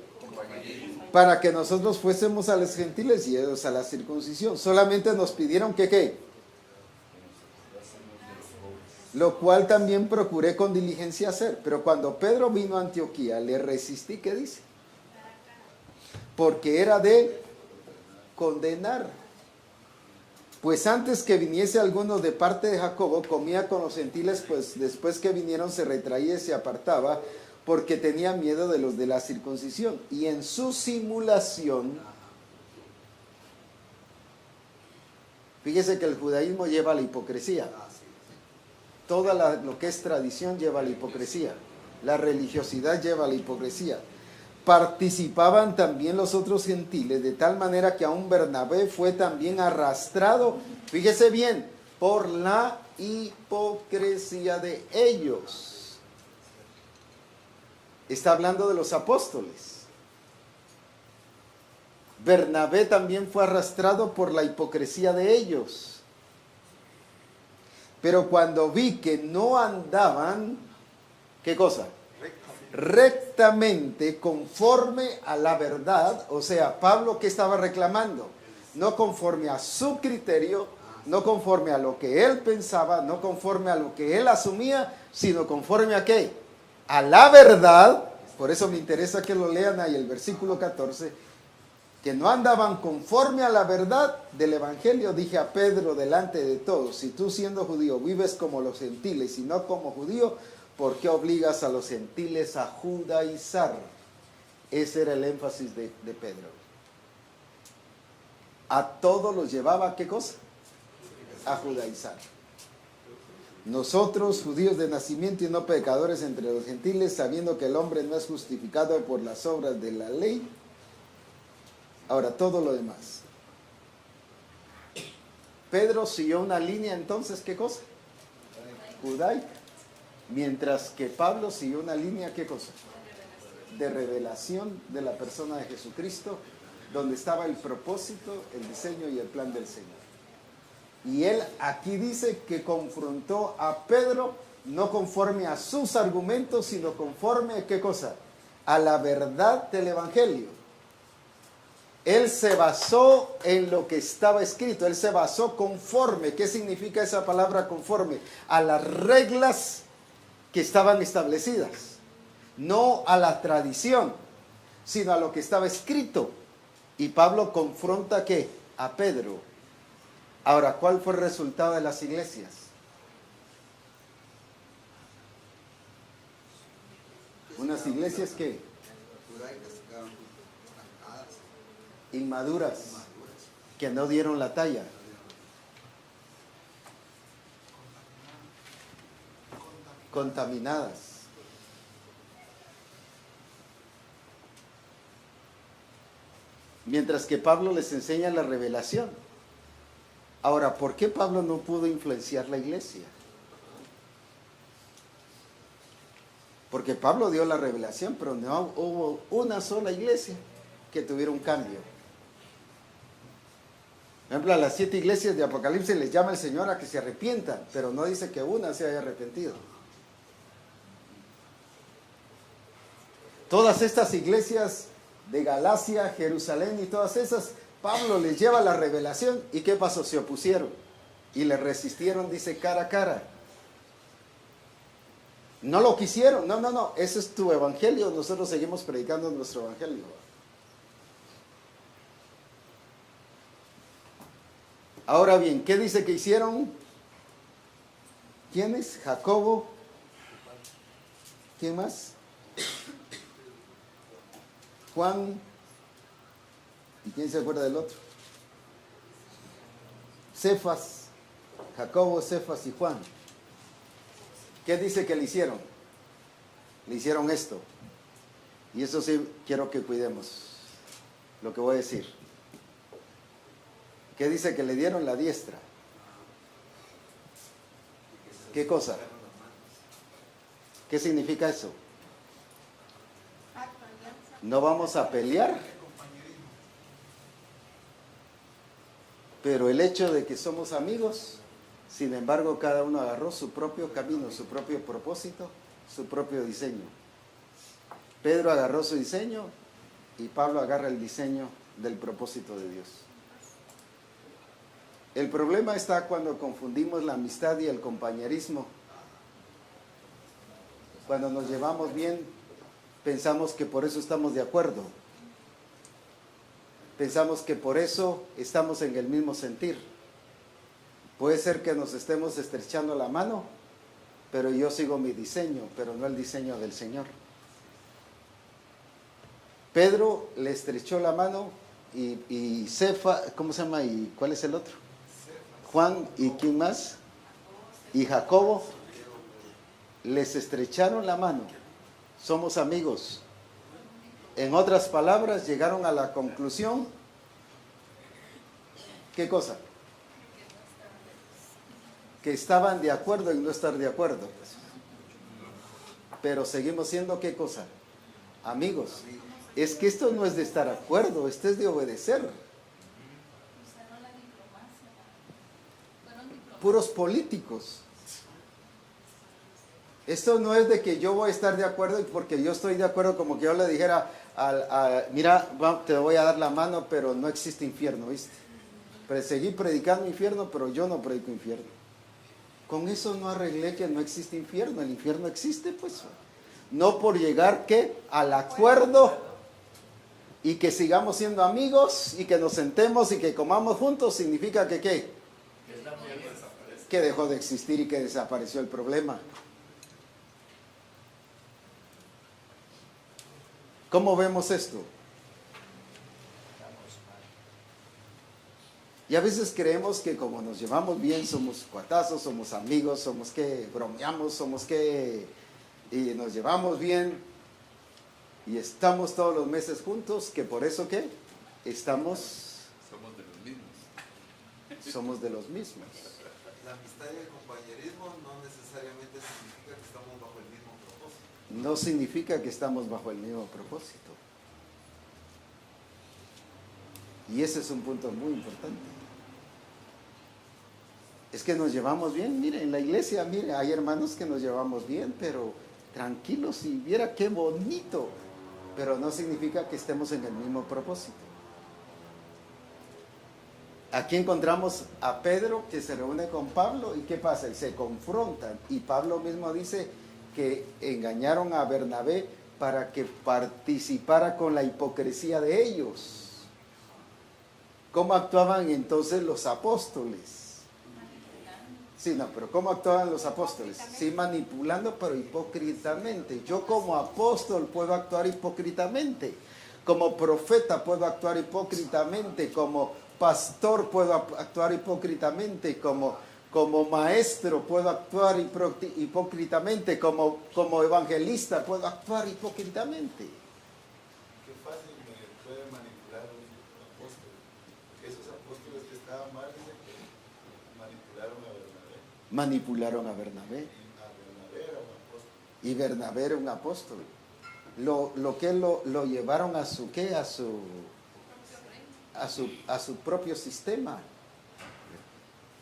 Para que nosotros fuésemos a los gentiles y ellos a la circuncisión. Solamente nos pidieron que ¿qué? Lo cual también procuré con diligencia hacer. Pero cuando Pedro vino a Antioquía, le resistí, ¿qué dice? Porque era de condenar. Pues antes que viniese alguno de parte de Jacobo, comía con los gentiles, pues después que vinieron se retraía y se apartaba, porque tenía miedo de los de la circuncisión. Y en su simulación, fíjese que el judaísmo lleva a la hipocresía. Toda lo que es tradición lleva a la hipocresía. La religiosidad lleva a la hipocresía. Participaban también los otros gentiles, de tal manera que aún Bernabé fue también arrastrado, fíjese bien, por la hipocresía de ellos. Está hablando de los apóstoles. Bernabé también fue arrastrado por la hipocresía de ellos. Pero cuando vi que no andaban, ¿qué cosa? Rectamente, conforme a la verdad. O sea, Pablo, ¿qué estaba reclamando? No conforme a su criterio, no conforme a lo que él pensaba, no conforme a lo que él asumía, sino conforme a ¿qué? A la verdad. Por eso me interesa que lo lean ahí el versículo 14, que no andaban conforme a la verdad del evangelio. Dije a Pedro delante de todos: si tú siendo judío vives como los gentiles y no como judío, ¿por qué obligas a los gentiles a judaizar? Ese era el énfasis de Pedro. A todos los llevaba, ¿qué cosa? A judaizar. Nosotros, judíos de nacimiento y no pecadores entre los gentiles, sabiendo que el hombre no es justificado por las obras de la ley. Ahora, todo lo demás. Pedro siguió una línea, entonces, ¿qué cosa? Judaica. Mientras que Pablo siguió una línea, ¿qué cosa? De revelación de la persona de Jesucristo, donde estaba el propósito, el diseño y el plan del Señor. Y él aquí dice que confrontó a Pedro no conforme a sus argumentos, sino conforme a ¿qué cosa? A la verdad del Evangelio. Él se basó en lo que estaba escrito, él se basó conforme. ¿Qué significa esa palabra conforme? A las reglas que estaban establecidas, no a la tradición, sino a lo que estaba escrito. Y Pablo confronta ¿qué? A Pedro. Ahora, ¿cuál fue el resultado de las iglesias? Unas iglesias que inmaduras, que no dieron la talla. Contaminadas. Mientras que Pablo les enseña la revelación. Ahora, ¿por qué Pablo no pudo influenciar la iglesia? Porque Pablo dio la revelación, pero no hubo una sola iglesia que tuviera un cambio. Por ejemplo, a las 7 iglesias de Apocalipsis les llama el Señor a que se arrepientan, pero no dice que una se haya arrepentido. Todas estas iglesias de Galacia, Jerusalén y todas esas, Pablo les lleva la revelación. ¿Y qué pasó? Se opusieron y le resistieron, dice, cara a cara. No lo quisieron. No, ese es tu evangelio, nosotros seguimos predicando nuestro evangelio. Ahora bien, ¿qué dice que hicieron? ¿Quiénes? Jacobo. ¿Quién más? Juan. ¿Y quién se acuerda del otro? Cefas. Jacobo, Cefas y Juan. ¿Qué dice que le hicieron? Le hicieron esto. Y eso sí quiero que cuidemos lo que voy a decir. ¿Qué dice que le dieron? La diestra. ¿Qué cosa? ¿Qué significa eso? No vamos a pelear, pero el hecho de que somos amigos, sin embargo, cada uno agarró su propio camino, su propio propósito, su propio diseño. Pedro agarró su diseño y Pablo agarra el diseño del propósito de Dios. El problema está cuando confundimos la amistad y el compañerismo. Cuando nos llevamos bien, pensamos que por eso estamos de acuerdo. Pensamos que por eso estamos en el mismo sentir. Puede ser que nos estemos estrechando la mano, pero yo sigo mi diseño, pero no el diseño del Señor. Pedro le estrechó la mano y Cefa, ¿cómo se llama? ¿Y cuál es el otro? Juan, ¿y quién más? Y Jacobo les estrecharon la mano. Somos amigos. En otras palabras, llegaron a la conclusión. ¿Qué cosa? Que estaban de acuerdo en no estar de acuerdo. Pero seguimos siendo, ¿qué cosa? Amigos. Es que esto no es de estar de acuerdo, esto es de obedecer. Puros políticos. Esto no es de que yo voy a estar de acuerdo y porque yo estoy de acuerdo, como que yo le dijera, mira, te voy a dar la mano, pero no existe infierno, ¿viste? Pero seguí predicando infierno, pero yo no predico infierno. Con eso no arreglé que no existe infierno, el infierno existe, pues. No por llegar, ¿qué? Al acuerdo y que sigamos siendo amigos y que nos sentemos y que comamos juntos, significa que, ¿qué? Que dejó de existir y que desapareció el problema. ¿Cómo vemos esto? Y a veces creemos que como nos llevamos bien, somos cuatazos, somos amigos, somos que bromeamos, somos que y nos llevamos bien y estamos todos los meses juntos, que por eso ¿qué? Somos de los mismos. Somos de los mismos. La amistad y el compañerismo no necesariamente significa que estamos bajo el mismo propósito. No significa que estamos bajo el mismo propósito. Y ese es un punto muy importante. Es que nos llevamos bien, mire, en la iglesia, mire, hay hermanos que nos llevamos bien, pero tranquilos y viera qué bonito, pero no significa que estemos en el mismo propósito. Aquí encontramos a Pedro que se reúne con Pablo y ¿qué pasa? Y se confrontan y Pablo mismo dice que engañaron a Bernabé para que participara con la hipocresía de ellos. ¿Cómo actuaban entonces los apóstoles? Sí, no, pero ¿cómo actuaban los apóstoles? Sí, manipulando, pero hipócritamente. Yo como apóstol puedo actuar hipócritamente. Como profeta puedo actuar hipócritamente. Como pastor puedo actuar hipócritamente. Como maestro puedo actuar hipócritamente. Como evangelista puedo actuar hipócritamente. Qué fácil me puede manipular un apóstol. Porque esos apóstoles que estaban mal dicen que manipularon a Bernabé. Manipularon a Bernabé. Y Bernabé era un apóstol. Lo que lo llevaron a su ¿qué? A su propio sistema.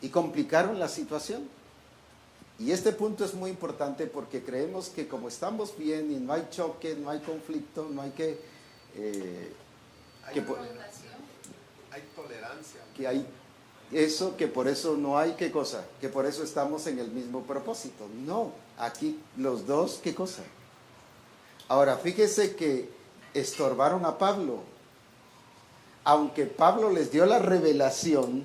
Y complicaron la situación. Y este punto es muy importante porque creemos que como estamos bien y no hay choque, no hay conflicto, no hay que... Hay tolerancia. Que hay eso, que por eso no hay, ¿qué cosa? Que por eso estamos en el mismo propósito. No, aquí los dos, ¿qué cosa? Ahora, fíjese que estorbaron a Pablo. Aunque Pablo les dio la revelación,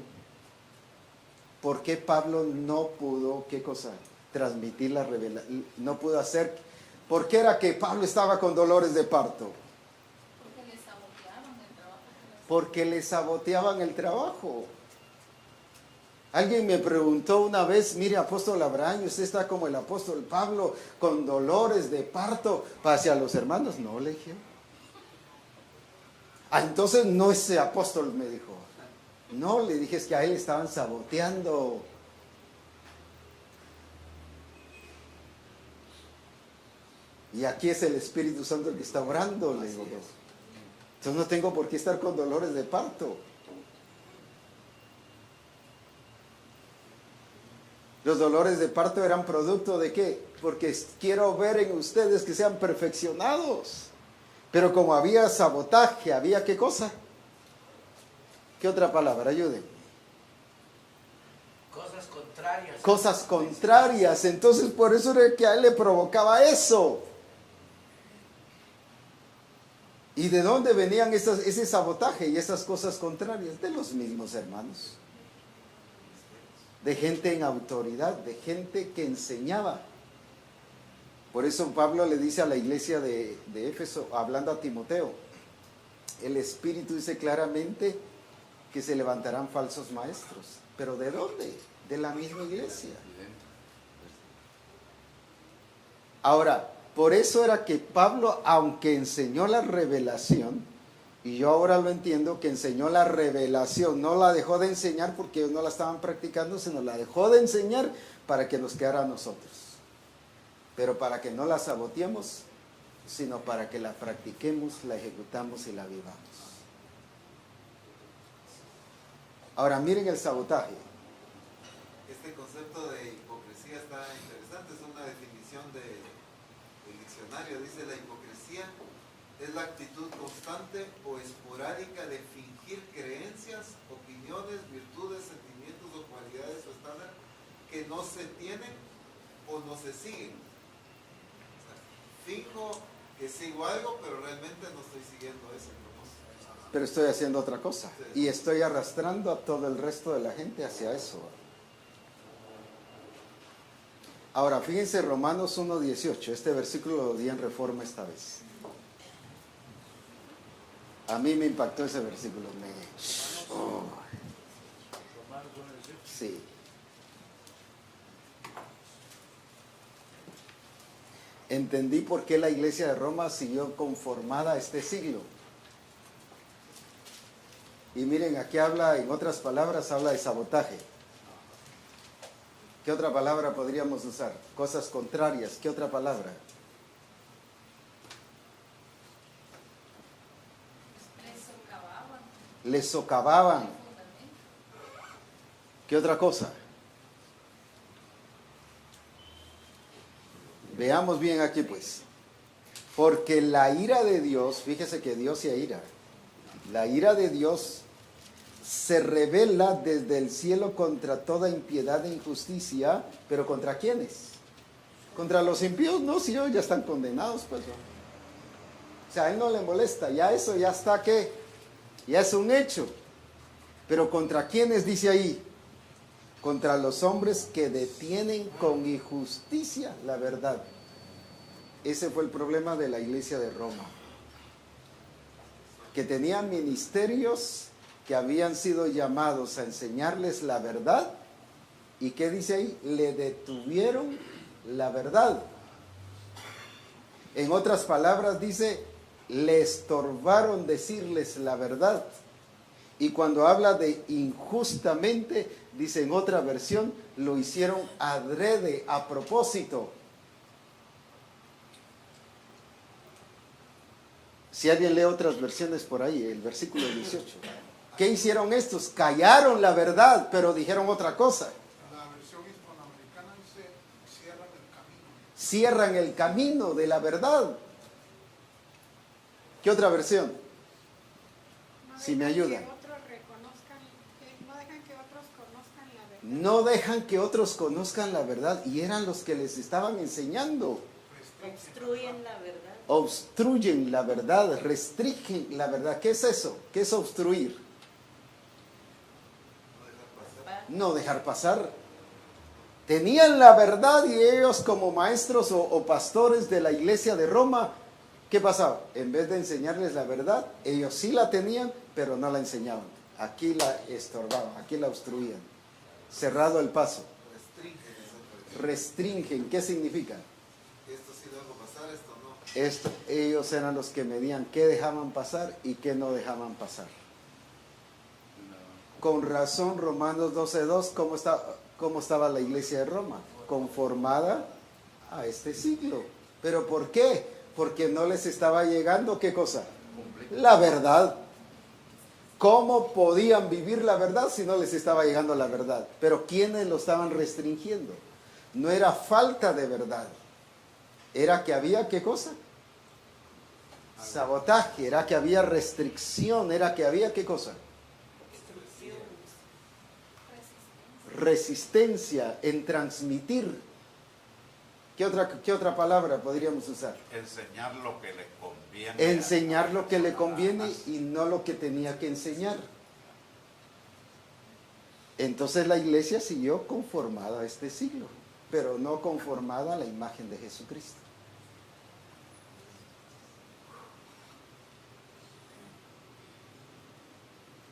¿por qué Pablo no pudo, qué cosa? Transmitir la revelación, no pudo hacer. ¿Por qué era que Pablo estaba con dolores de parto? Porque le saboteaban el trabajo. Porque le saboteaban el trabajo. Alguien me preguntó una vez, mire, apóstol Abraham, usted está como el apóstol Pablo, con dolores de parto hacia los hermanos. No, le dije. Entonces no ese apóstol, me dijo. No, le dije, es que a él estaban saboteando. Y aquí es el Espíritu Santo el que está orando, le digo. Entonces no tengo por qué estar con dolores de parto. Los dolores de parto eran producto de ¿qué? Porque quiero ver en ustedes que sean perfeccionados. Pero como había sabotaje, había ¿qué cosa? ¿Qué otra palabra? Ayúdenme. Cosas contrarias. Cosas contrarias. Entonces por eso era que a él le provocaba eso. ¿Y de dónde venían ese sabotaje y esas cosas contrarias? De los mismos hermanos. De gente en autoridad, de gente que enseñaba. Por eso Pablo le dice a la iglesia de Éfeso, hablando a Timoteo, el Espíritu dice claramente que se levantarán falsos maestros. ¿Pero de dónde? De la misma iglesia. Ahora, por eso era que Pablo, aunque enseñó la revelación, y yo ahora lo entiendo, que enseñó la revelación, no la dejó de enseñar porque ellos no la estaban practicando, sino la dejó de enseñar para que nos quedara a nosotros. Pero para que no la saboteemos, sino para que la practiquemos, la ejecutamos y la vivamos. Ahora miren el sabotaje. Este concepto de hipocresía está interesante, es una definición del diccionario. Dice: la hipocresía es la actitud constante o esporádica de fingir creencias, opiniones, virtudes, sentimientos o cualidades o estándares que no se tienen o no se siguen. O sea, finjo que sigo algo, pero realmente no estoy siguiendo ese propósito. Pero estoy haciendo otra cosa. Y estoy arrastrando a todo el resto de la gente hacia eso. Ahora, fíjense Romanos 1:18. Este versículo lo di en Reforma esta vez. A mí me impactó ese versículo. Oh, Romanos 1:18. sí. Entendí por qué la iglesia de Roma siguió conformada a este siglo. Y miren, aquí habla, en otras palabras, habla de sabotaje. ¿Qué otra palabra podríamos usar? Cosas contrarias. ¿Qué otra palabra? Les socavaban. ¿Qué otra cosa? Veamos bien aquí pues. Porque la ira de Dios, fíjese que Dios se ira. La ira de Dios se revela desde el cielo contra toda impiedad e injusticia, pero ¿contra quiénes? Contra los impíos, no, si ellos ya están condenados, pues. O sea, a él no le molesta, ya eso ya está, ¿qué? Ya es un hecho. Pero ¿contra quiénes dice ahí? Contra los hombres que detienen con injusticia la verdad. Ese fue el problema de la iglesia de Roma. Que tenían ministerios que habían sido llamados a enseñarles la verdad. ¿Y qué dice ahí? Le detuvieron la verdad. En otras palabras dice, le estorbaron decirles la verdad. Y cuando habla de injustamente, dice en otra versión, lo hicieron adrede, a propósito. Si alguien lee otras versiones por ahí, el versículo 18. ¿Qué hicieron estos? Callaron la verdad, pero dijeron otra cosa. La versión hispanoamericana dice, cierran el camino. Cierran el camino de la verdad. ¿Qué otra versión? Si me ayudan. No dejan que otros conozcan la verdad. No dejan que otros conozcan la verdad, y eran los que les estaban enseñando. Obstruyen la verdad. Obstruyen la verdad, restringen la verdad. ¿Qué es eso? ¿Qué es obstruir? No dejar pasar. Tenían la verdad y ellos como maestros o pastores de la iglesia de Roma, ¿qué pasaba? En vez de enseñarles la verdad, ellos sí la tenían, pero no la enseñaban. Aquí la estorbaban, aquí la obstruían. Cerrado el paso. Restringen. ¿Qué significa? Esto sí lo hago pasar, esto no. Ellos eran los que medían qué dejaban pasar y qué no dejaban pasar. Con razón, Romanos 12:2, ¿cómo estaba la iglesia de Roma? Conformada a este siglo. ¿Pero por qué? Porque no les estaba llegando, ¿qué cosa? La verdad. ¿Cómo podían vivir la verdad si no les estaba llegando la verdad? Pero ¿quiénes lo estaban restringiendo? No era falta de verdad. Era que había, ¿qué cosa? Sabotaje. Era que había restricción. Era que había, ¿qué cosa? Resistencia en transmitir. ¿Qué otra palabra podríamos usar? Enseñar lo que le conviene. Enseñar lo que le conviene y no lo que tenía que enseñar. Entonces la iglesia siguió conformada a este siglo, pero no conformada a la imagen de Jesucristo.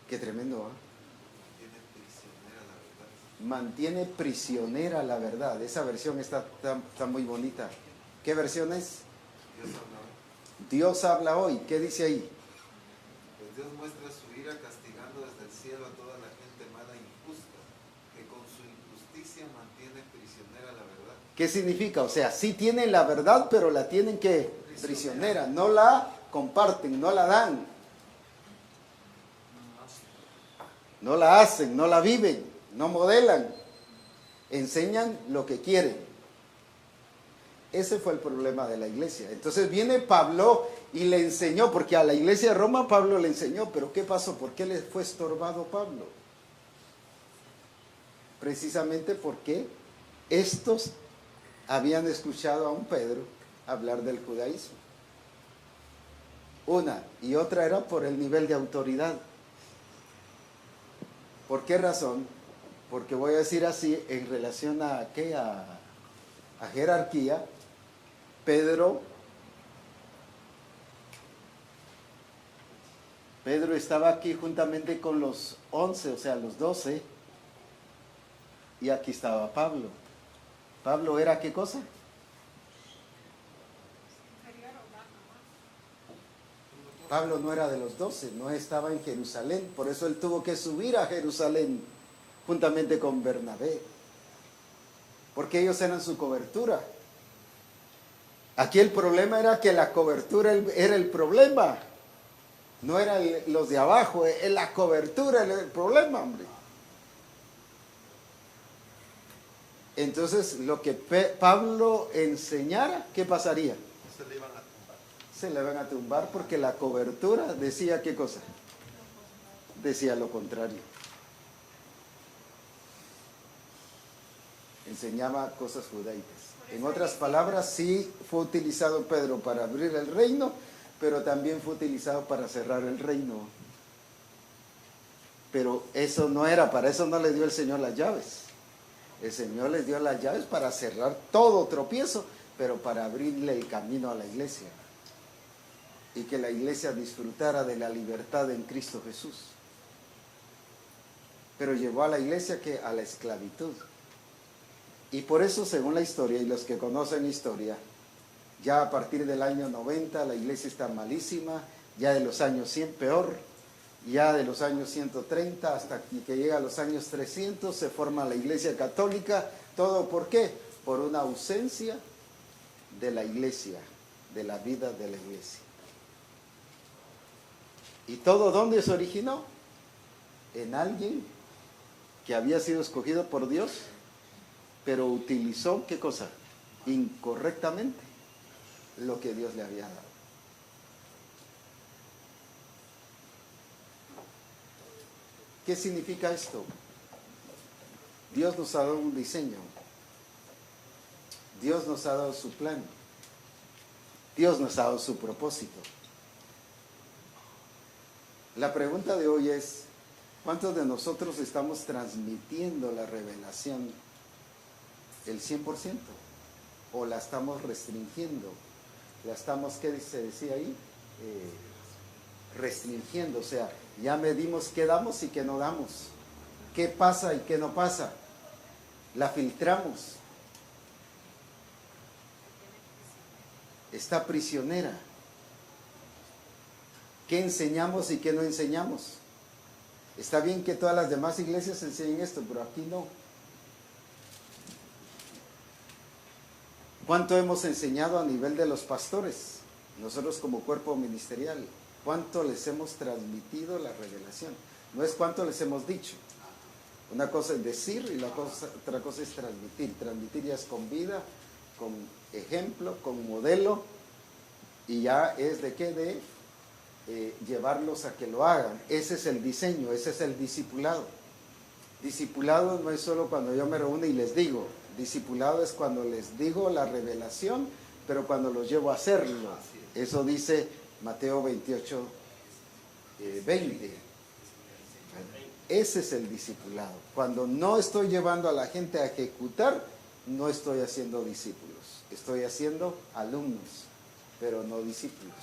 Qué tremendo, ¿eh? Mantiene prisionera la verdad. Esa versión está muy bonita. ¿Qué versión es? Dios habla hoy. ¿Qué dice ahí? Pues Dios muestra su ira castigando desde el cielo a toda la gente mala e injusta, que con su injusticia mantiene prisionera la verdad. ¿Qué significa? O sea, sí tienen la verdad, pero la tienen que prisionera. No la comparten, no la dan. No la hacen, no la viven. No modelan, enseñan lo que quieren. Ese fue el problema de la iglesia. Entonces viene Pablo y le enseñó, porque a la iglesia de Roma Pablo le enseñó, pero ¿qué pasó? ¿Por qué le fue estorbado Pablo? Precisamente porque estos habían escuchado a un Pedro hablar del judaísmo. Una y otra era por el nivel de autoridad. ¿Por qué razón? Porque voy a decir así, en relación a ¿qué? A jerarquía, Pedro Pedro estaba aquí juntamente con los 11, o sea, los 12, y aquí estaba Pablo. ¿Pablo era qué cosa? Pablo no era de los 12, no estaba en Jerusalén, por eso él tuvo que subir a Jerusalén juntamente con Bernabé, porque ellos eran su cobertura. Aquí el problema era que la cobertura era el problema, no eran los de abajo, es la cobertura el problema, hombre. Entonces, lo que Pablo enseñara, ¿qué pasaría? Se le iban a tumbar. Se le van a tumbar porque la cobertura decía ¿qué cosa? Decía lo contrario. Enseñaba cosas judaicas. En otras palabras, sí fue utilizado Pedro para abrir el reino, pero también fue utilizado para cerrar el reino. Pero eso no era, para eso no le dio el Señor las llaves. El Señor les dio las llaves para cerrar todo tropiezo, pero para abrirle el camino a la iglesia. Y que la iglesia disfrutara de la libertad en Cristo Jesús. Pero llevó a la iglesia que a la esclavitud. Y por eso, según la historia, y los que conocen historia, ya a partir del año 90 la iglesia está malísima, ya de los años 100 peor, ya de los años 130 hasta que llega a los años 300 se forma la iglesia católica. ¿Todo por qué? Por una ausencia de la iglesia, de la vida de la iglesia. ¿Y todo dónde se originó? En alguien que había sido escogido por Dios, pero utilizó, ¿qué cosa? Incorrectamente lo que Dios le había dado. ¿Qué significa esto? Dios nos ha dado un diseño. Dios nos ha dado su plan. Dios nos ha dado su propósito. La pregunta de hoy es, ¿cuántos de nosotros estamos transmitiendo la revelación el 100%? ¿O la estamos restringiendo? La estamos, ¿qué se decía ahí? Restringiendo, o sea, ya medimos qué damos y qué no damos. ¿Qué pasa y qué no pasa? La filtramos. Está prisionera. ¿Qué enseñamos y qué no enseñamos? Está bien que todas las demás iglesias enseñen esto, pero aquí no. ¿Cuánto hemos enseñado a nivel de los pastores? Nosotros como cuerpo ministerial, ¿cuánto les hemos transmitido la revelación? No es cuánto les hemos dicho. Una cosa es decir y otra cosa es transmitir. Transmitir ya es con vida, con ejemplo, con modelo, y ya es de qué, de llevarlos a que lo hagan. Ese es el diseño, ese es el discipulado. Discipulado no es solo cuando yo me reúno y les digo. Discipulado es cuando les digo la revelación, pero cuando los llevo a hacerlo. Eso dice Mateo 28, 20. Ese es el discipulado. Cuando no estoy llevando a la gente a ejecutar, no estoy haciendo discípulos. Estoy haciendo alumnos, pero no discípulos.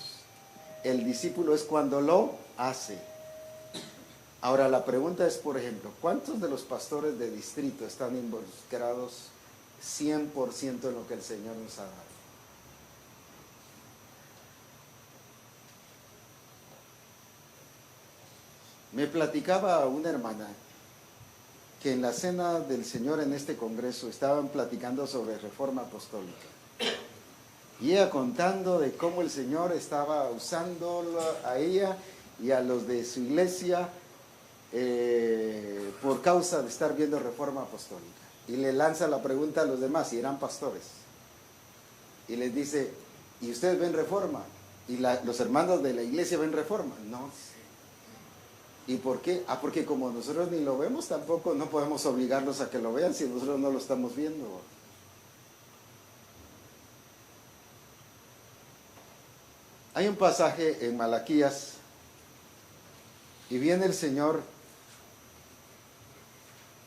El discípulo es cuando lo hace. Ahora la pregunta es, por ejemplo, ¿cuántos de los pastores de distrito están involucrados 100% en lo que el Señor nos ha dado? Me platicaba una hermana que en la cena del Señor en este congreso estaban platicando sobre reforma apostólica. Y ella contando de cómo el Señor estaba usando a ella y a los de su iglesia por causa de estar viendo reforma apostólica. Y le lanza la pregunta a los demás, si eran pastores. Y les dice, ¿y ustedes ven reforma? ¿Y los hermanos de la iglesia ven reforma? No. ¿Y por qué? Porque como nosotros ni lo vemos, tampoco no podemos obligarlos a que lo vean si nosotros no lo estamos viendo. Hay un pasaje en Malaquías y viene el Señor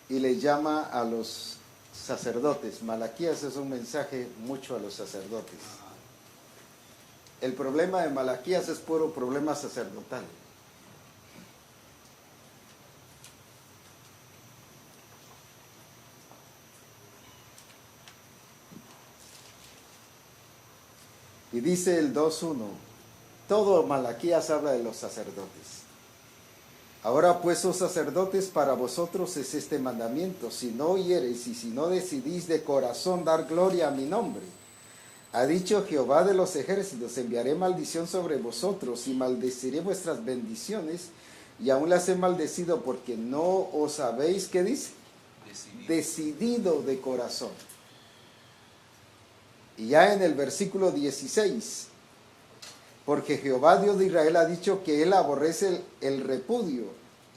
y le llama a los sacerdotes. Malaquías es un mensaje mucho a los sacerdotes. El problema de Malaquías es puro problema sacerdotal. Y dice el 2:1, todo Malaquías habla de los sacerdotes. Ahora pues, oh sacerdotes, para vosotros es este mandamiento: si no oyereis y si no decidís de corazón dar gloria a mi nombre, ha dicho Jehová de los ejércitos, enviaré maldición sobre vosotros y maldeciré vuestras bendiciones, y aún las he maldecido porque no os habéis, ¿qué dice? Decidido de corazón. Y ya en el versículo 16, porque Jehová Dios de Israel ha dicho que él aborrece el repudio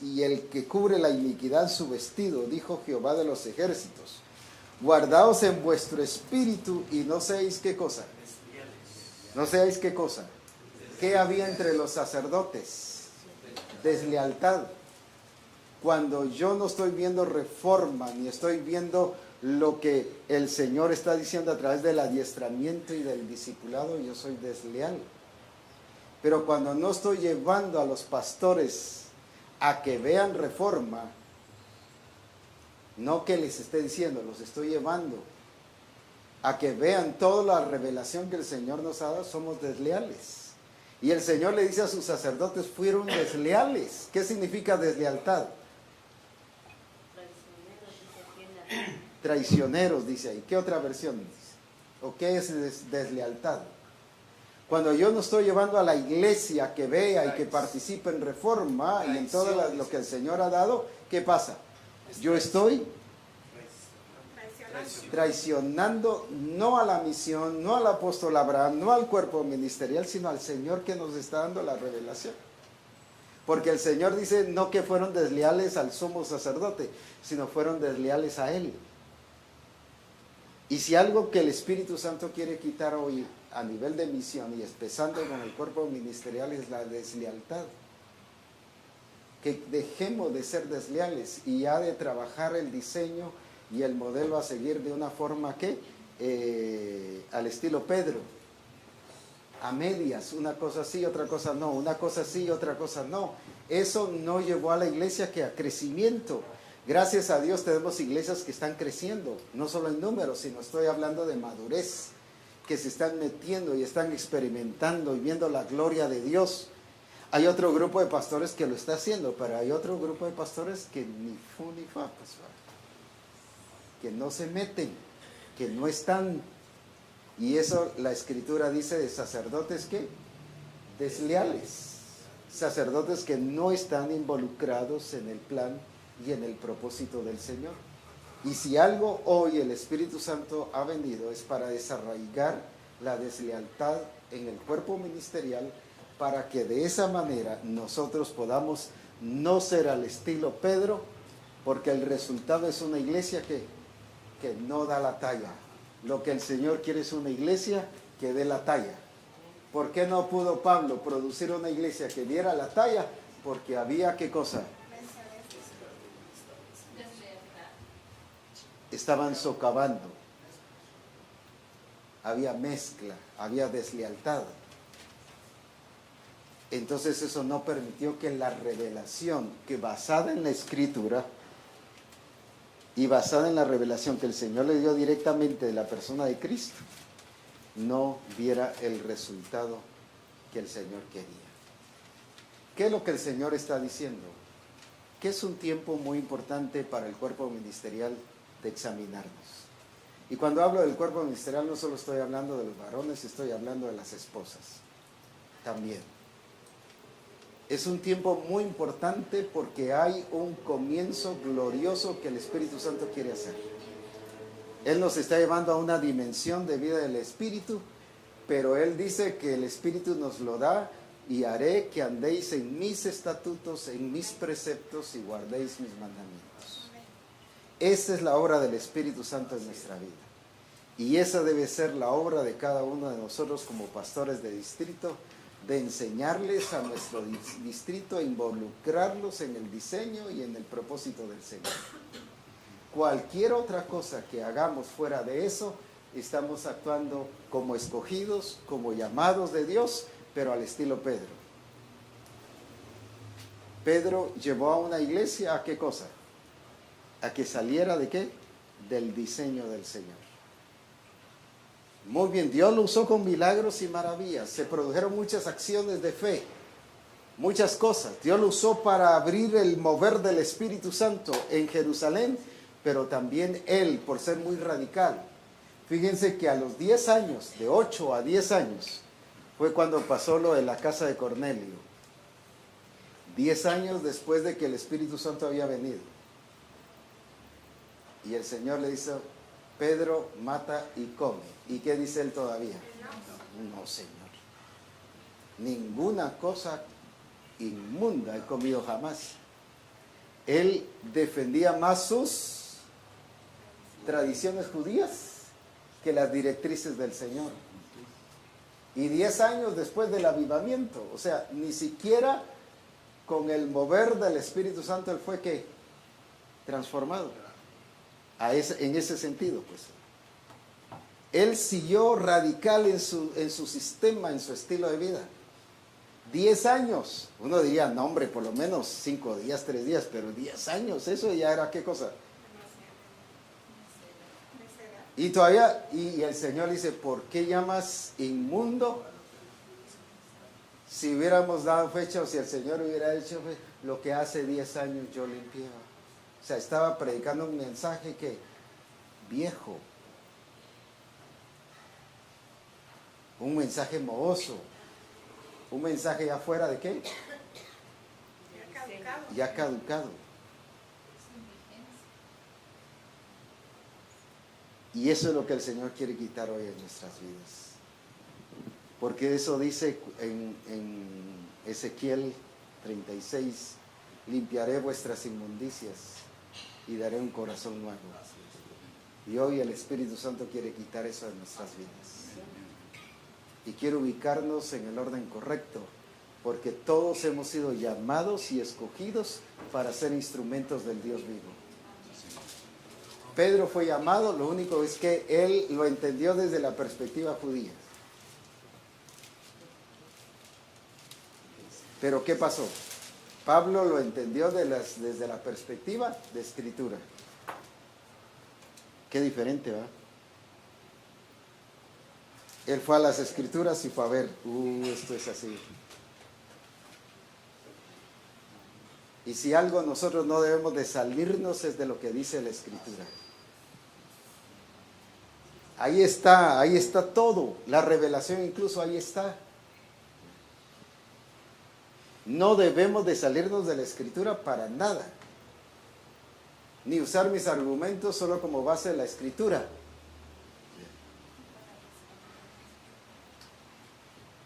y el que cubre la iniquidad su vestido, dijo Jehová de los ejércitos. Guardaos en vuestro espíritu y no seáis qué cosa. No seáis qué cosa. ¿Qué había entre los sacerdotes? Deslealtad. Cuando yo no estoy viendo reforma, ni estoy viendo lo que el Señor está diciendo a través del adiestramiento y del discipulado, yo soy desleal. Pero cuando no estoy llevando a los pastores a que vean reforma, no que les esté diciendo, los estoy llevando a que vean toda la revelación que el Señor nos ha dado, somos desleales. Y el Señor le dice a sus sacerdotes, fueron desleales. ¿Qué significa deslealtad? Traicioneros, dice ahí. ¿Qué otra versión dice? ¿O qué es deslealtad? Cuando yo no estoy llevando a la iglesia que vea y que participe en reforma y en todo lo que el Señor ha dado, ¿qué pasa? Yo estoy traicionando no a la misión, no al apóstol Abraham, no al cuerpo ministerial, sino al Señor que nos está dando la revelación. Porque el Señor dice no que fueron desleales al sumo sacerdote, sino fueron desleales a Él. Y si algo que el Espíritu Santo quiere quitar hoy a nivel de misión y empezando con el cuerpo ministerial es la deslealtad. Que dejemos de ser desleales y ha de trabajar el diseño y el modelo a seguir de una forma que al estilo Pedro, a medias, una cosa sí, otra cosa no, una cosa sí, otra cosa no. Eso no llevó a la iglesia que a crecimiento. Gracias a Dios tenemos iglesias que están creciendo, no solo en números, sino estoy hablando de madurez, que se están metiendo y están experimentando y viendo la gloria de Dios. Hay otro grupo de pastores que lo está haciendo, pero hay otro grupo de pastores que ni fu ni fa, que no se meten, que no están. Y eso la Escritura dice de sacerdotes que desleales, sacerdotes que no están involucrados en el plan y en el propósito del Señor. Y si algo hoy el Espíritu Santo ha venido es para desarraigar la deslealtad en el cuerpo ministerial, para que de esa manera nosotros podamos no ser al estilo Pedro, porque el resultado es una iglesia que no da la talla. Lo que el Señor quiere es una iglesia que dé la talla. ¿Por qué no pudo Pablo producir una iglesia que diera la talla? Porque había, ¿qué cosa? Estaban socavando. Había mezcla, había deslealtad. Entonces eso no permitió que la revelación, que basada en la Escritura y basada en la revelación que el Señor le dio directamente de la persona de Cristo, no diera el resultado que el Señor quería. ¿Qué es lo que el Señor está diciendo? Que es un tiempo muy importante para el cuerpo ministerial de examinarnos. Y cuando hablo del cuerpo ministerial no solo estoy hablando de los varones, estoy hablando de las esposas también. Es un tiempo muy importante porque hay un comienzo glorioso que el Espíritu Santo quiere hacer. Él nos está llevando a una dimensión de vida del Espíritu, pero Él dice que el Espíritu nos lo da y haré que andéis en mis estatutos, en mis preceptos y guardéis mis mandamientos. Esa es la obra del Espíritu Santo en nuestra vida. Y esa debe ser la obra de cada uno de nosotros como pastores de distrito, de enseñarles a nuestro distrito, a involucrarlos en el diseño y en el propósito del Señor. Cualquier otra cosa que hagamos fuera de eso, estamos actuando como escogidos, como llamados de Dios, pero al estilo Pedro. Pedro llevó a una iglesia ¿a qué cosa? A que saliera ¿de qué? Del diseño del Señor. Muy bien, Dios lo usó con milagros y maravillas. Se produjeron muchas acciones de fe, muchas cosas. Dios lo usó para abrir el mover del Espíritu Santo en Jerusalén, pero también Él, por ser muy radical. Fíjense que a los 10 años, de 8 a 10 años, fue cuando pasó lo de la casa de Cornelio. 10 años después de que el Espíritu Santo había venido. Y el Señor le dice: Pedro, mata y come. ¿Y qué dice él todavía? No, Señor. Ninguna cosa inmunda he comido jamás. Él defendía más sus tradiciones judías que las directrices del Señor. Y 10 años después del avivamiento, o sea, ni siquiera con el mover del Espíritu Santo él fue que transformado. En ese sentido, pues. Él siguió radical en su sistema, en su estilo de vida. 10 años. Uno diría, no hombre, por lo menos 5 días, 3 días, pero 10 años, eso ya era qué cosa. Y todavía, y el Señor dice, ¿por qué llamas inmundo? Si hubiéramos dado fecha, o si el Señor hubiera hecho lo que hace 10 años yo limpiaba. O sea, estaba predicando un mensaje que viejo, un mensaje mohoso, un mensaje ya fuera de qué, ya caducado. Y eso es lo que el Señor quiere quitar hoy en nuestras vidas, porque eso dice en Ezequiel 36, limpiaré vuestras inmundicias y daré un corazón nuevo. Y hoy el Espíritu Santo quiere quitar eso de nuestras vidas. Y quiere ubicarnos en el orden correcto, porque todos hemos sido llamados y escogidos para ser instrumentos del Dios vivo. Pedro fue llamado, lo único es que él lo entendió desde la perspectiva judía. Pero ¿qué pasó? Pablo lo entendió desde la perspectiva de Escritura. Qué diferente, ¿va? Él fue a las Escrituras y fue a ver, esto es así. Y si algo nosotros no debemos de salirnos es de lo que dice la Escritura. Ahí está todo, la revelación incluso ahí está. No debemos de salirnos de la Escritura para nada, ni usar mis argumentos solo como base de la Escritura.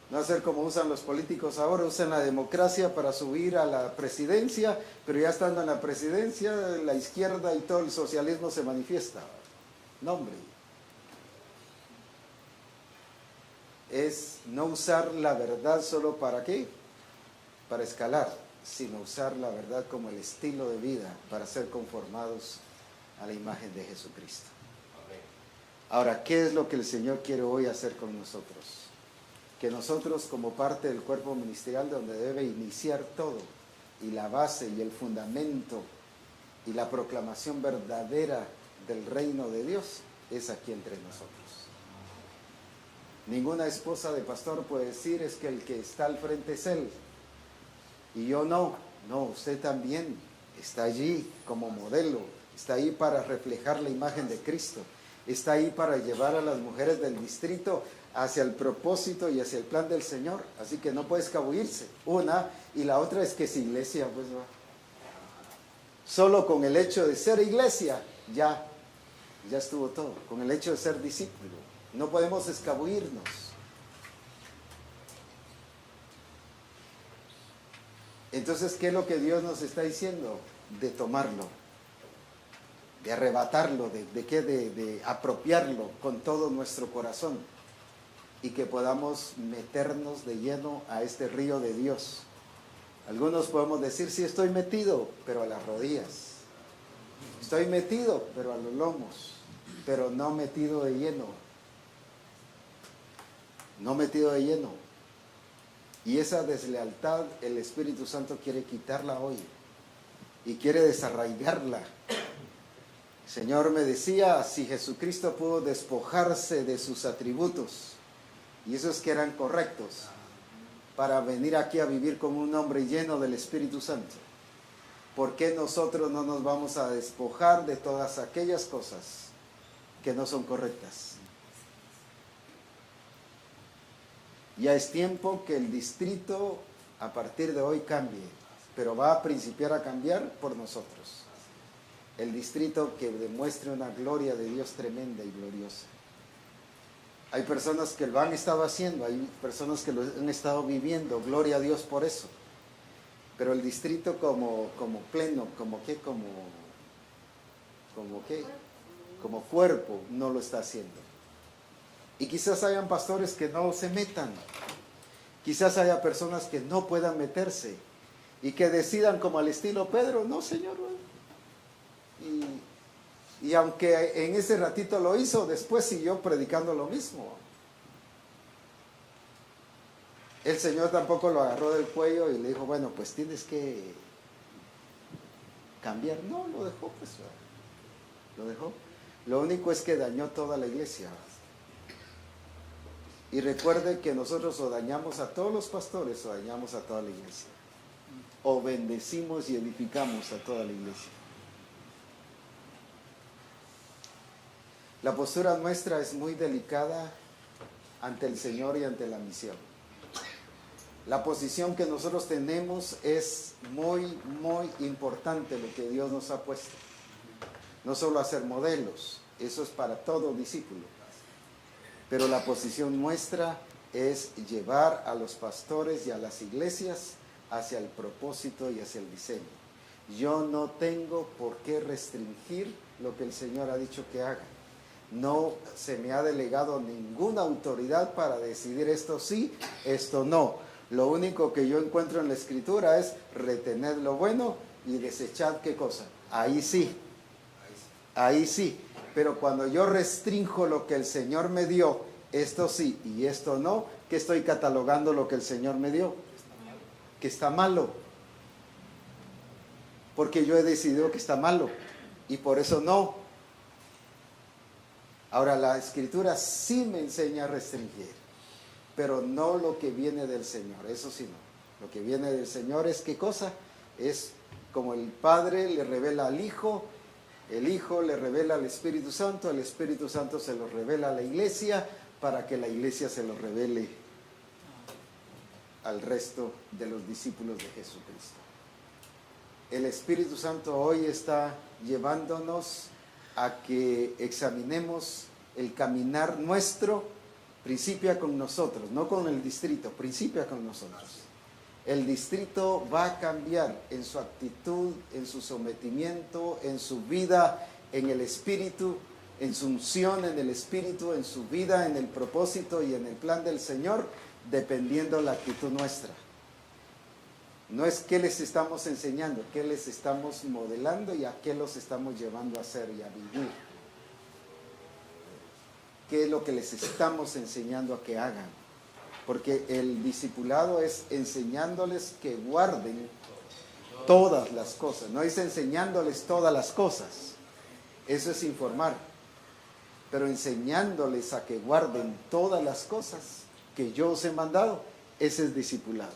No hacer como usan los políticos ahora, usan la democracia para subir a la presidencia, pero ya estando en la presidencia, la izquierda y todo el socialismo se manifiesta. No, hombre. Es no usar la verdad solo para qué, para escalar, sino usar la verdad como el estilo de vida para ser conformados a la imagen de Jesucristo. Ahora, ¿qué es lo que el Señor quiere hoy hacer con nosotros? Que nosotros, como parte del cuerpo ministerial donde debe iniciar todo, y la base y el fundamento y la proclamación verdadera del reino de Dios, es aquí entre nosotros. Ninguna esposa de pastor puede decir es que el que está al frente es él y yo no. No, usted también está allí como modelo, está ahí para reflejar la imagen de Cristo, está ahí para llevar a las mujeres del distrito hacia el propósito y hacia el plan del Señor. Así que no puede escabullirse. Una, y la otra es que es iglesia, pues va. Solo con el hecho de ser iglesia, ya estuvo todo. Con el hecho de ser discípulo, no podemos escabullirnos. Entonces, ¿qué es lo que Dios nos está diciendo? De tomarlo, de arrebatarlo, de apropiarlo con todo nuestro corazón, y que podamos meternos de lleno a este río de Dios. Algunos podemos decir, sí, estoy metido, pero a las rodillas. Estoy metido, pero a los lomos, pero no metido de lleno. No metido de lleno. Y esa deslealtad el Espíritu Santo quiere quitarla hoy y quiere desarraigarla El Señor me decía, si Jesucristo pudo despojarse de sus atributos, y esos que eran correctos, para venir aquí a vivir como un hombre lleno del Espíritu Santo, ¿por qué nosotros no nos vamos a despojar de todas aquellas cosas que no son correctas? Ya es tiempo que el distrito a partir de hoy cambie, pero va a principiar a cambiar por nosotros. El distrito que demuestre una gloria de Dios tremenda y gloriosa. Hay personas que lo han estado haciendo, hay personas que lo han estado viviendo, gloria a Dios por eso. Pero el distrito como pleno, como cuerpo, no lo está haciendo. Y quizás hayan pastores que no se metan. Quizás haya personas que no puedan meterse y que decidan como al estilo Pedro, no Señor. Y aunque en ese ratito lo hizo, después siguió predicando lo mismo. El Señor tampoco lo agarró del cuello y le dijo, bueno, pues tienes que cambiar. No, lo dejó, pues. Lo dejó. Lo único es que dañó toda la iglesia. Y recuerde que nosotros o dañamos a todos los pastores o dañamos a toda la iglesia. O bendecimos y edificamos a toda la iglesia. La postura nuestra es muy delicada ante el Señor y ante la misión. La posición que nosotros tenemos es muy, muy importante lo que Dios nos ha puesto. No solo hacer modelos, eso es para todo discípulo. Pero la posición nuestra es llevar a los pastores y a las iglesias hacia el propósito y hacia el diseño. Yo no tengo por qué restringir lo que el Señor ha dicho que haga. No se me ha delegado ninguna autoridad para decidir esto sí, esto no. Lo único que yo encuentro en la Escritura es retener lo bueno y desechar ¿qué cosa? Ahí sí. Ahí sí. Pero cuando yo restrinjo lo que el Señor me dio, esto sí y esto no, ¿qué estoy catalogando lo que el Señor me dio? Que está malo. Porque yo he decidido que está malo y por eso no. Ahora la Escritura sí me enseña a restringir, pero no lo que viene del Señor, eso sí no. Lo que viene del Señor es ¿qué cosa? Es como el Padre le revela al Hijo, el Hijo le revela al Espíritu Santo, el Espíritu Santo se lo revela a la iglesia para que la iglesia se lo revele al resto de los discípulos de Jesucristo. El Espíritu Santo hoy está llevándonos a que examinemos el caminar nuestro, principia con nosotros, no con el distrito, principia con nosotros. El distrito va a cambiar en su actitud, en su sometimiento, en su vida, en el espíritu, en su unción en el espíritu, en su vida, en el propósito y en el plan del Señor, dependiendo la actitud nuestra. No es qué les estamos enseñando, qué les estamos modelando y a qué los estamos llevando a hacer y a vivir. ¿Qué es lo que les estamos enseñando a que hagan? Porque el discipulado es enseñándoles que guarden todas las cosas. No es enseñándoles todas las cosas. Eso es informar. Pero enseñándoles a que guarden todas las cosas que yo os he mandado, ese es discipulado.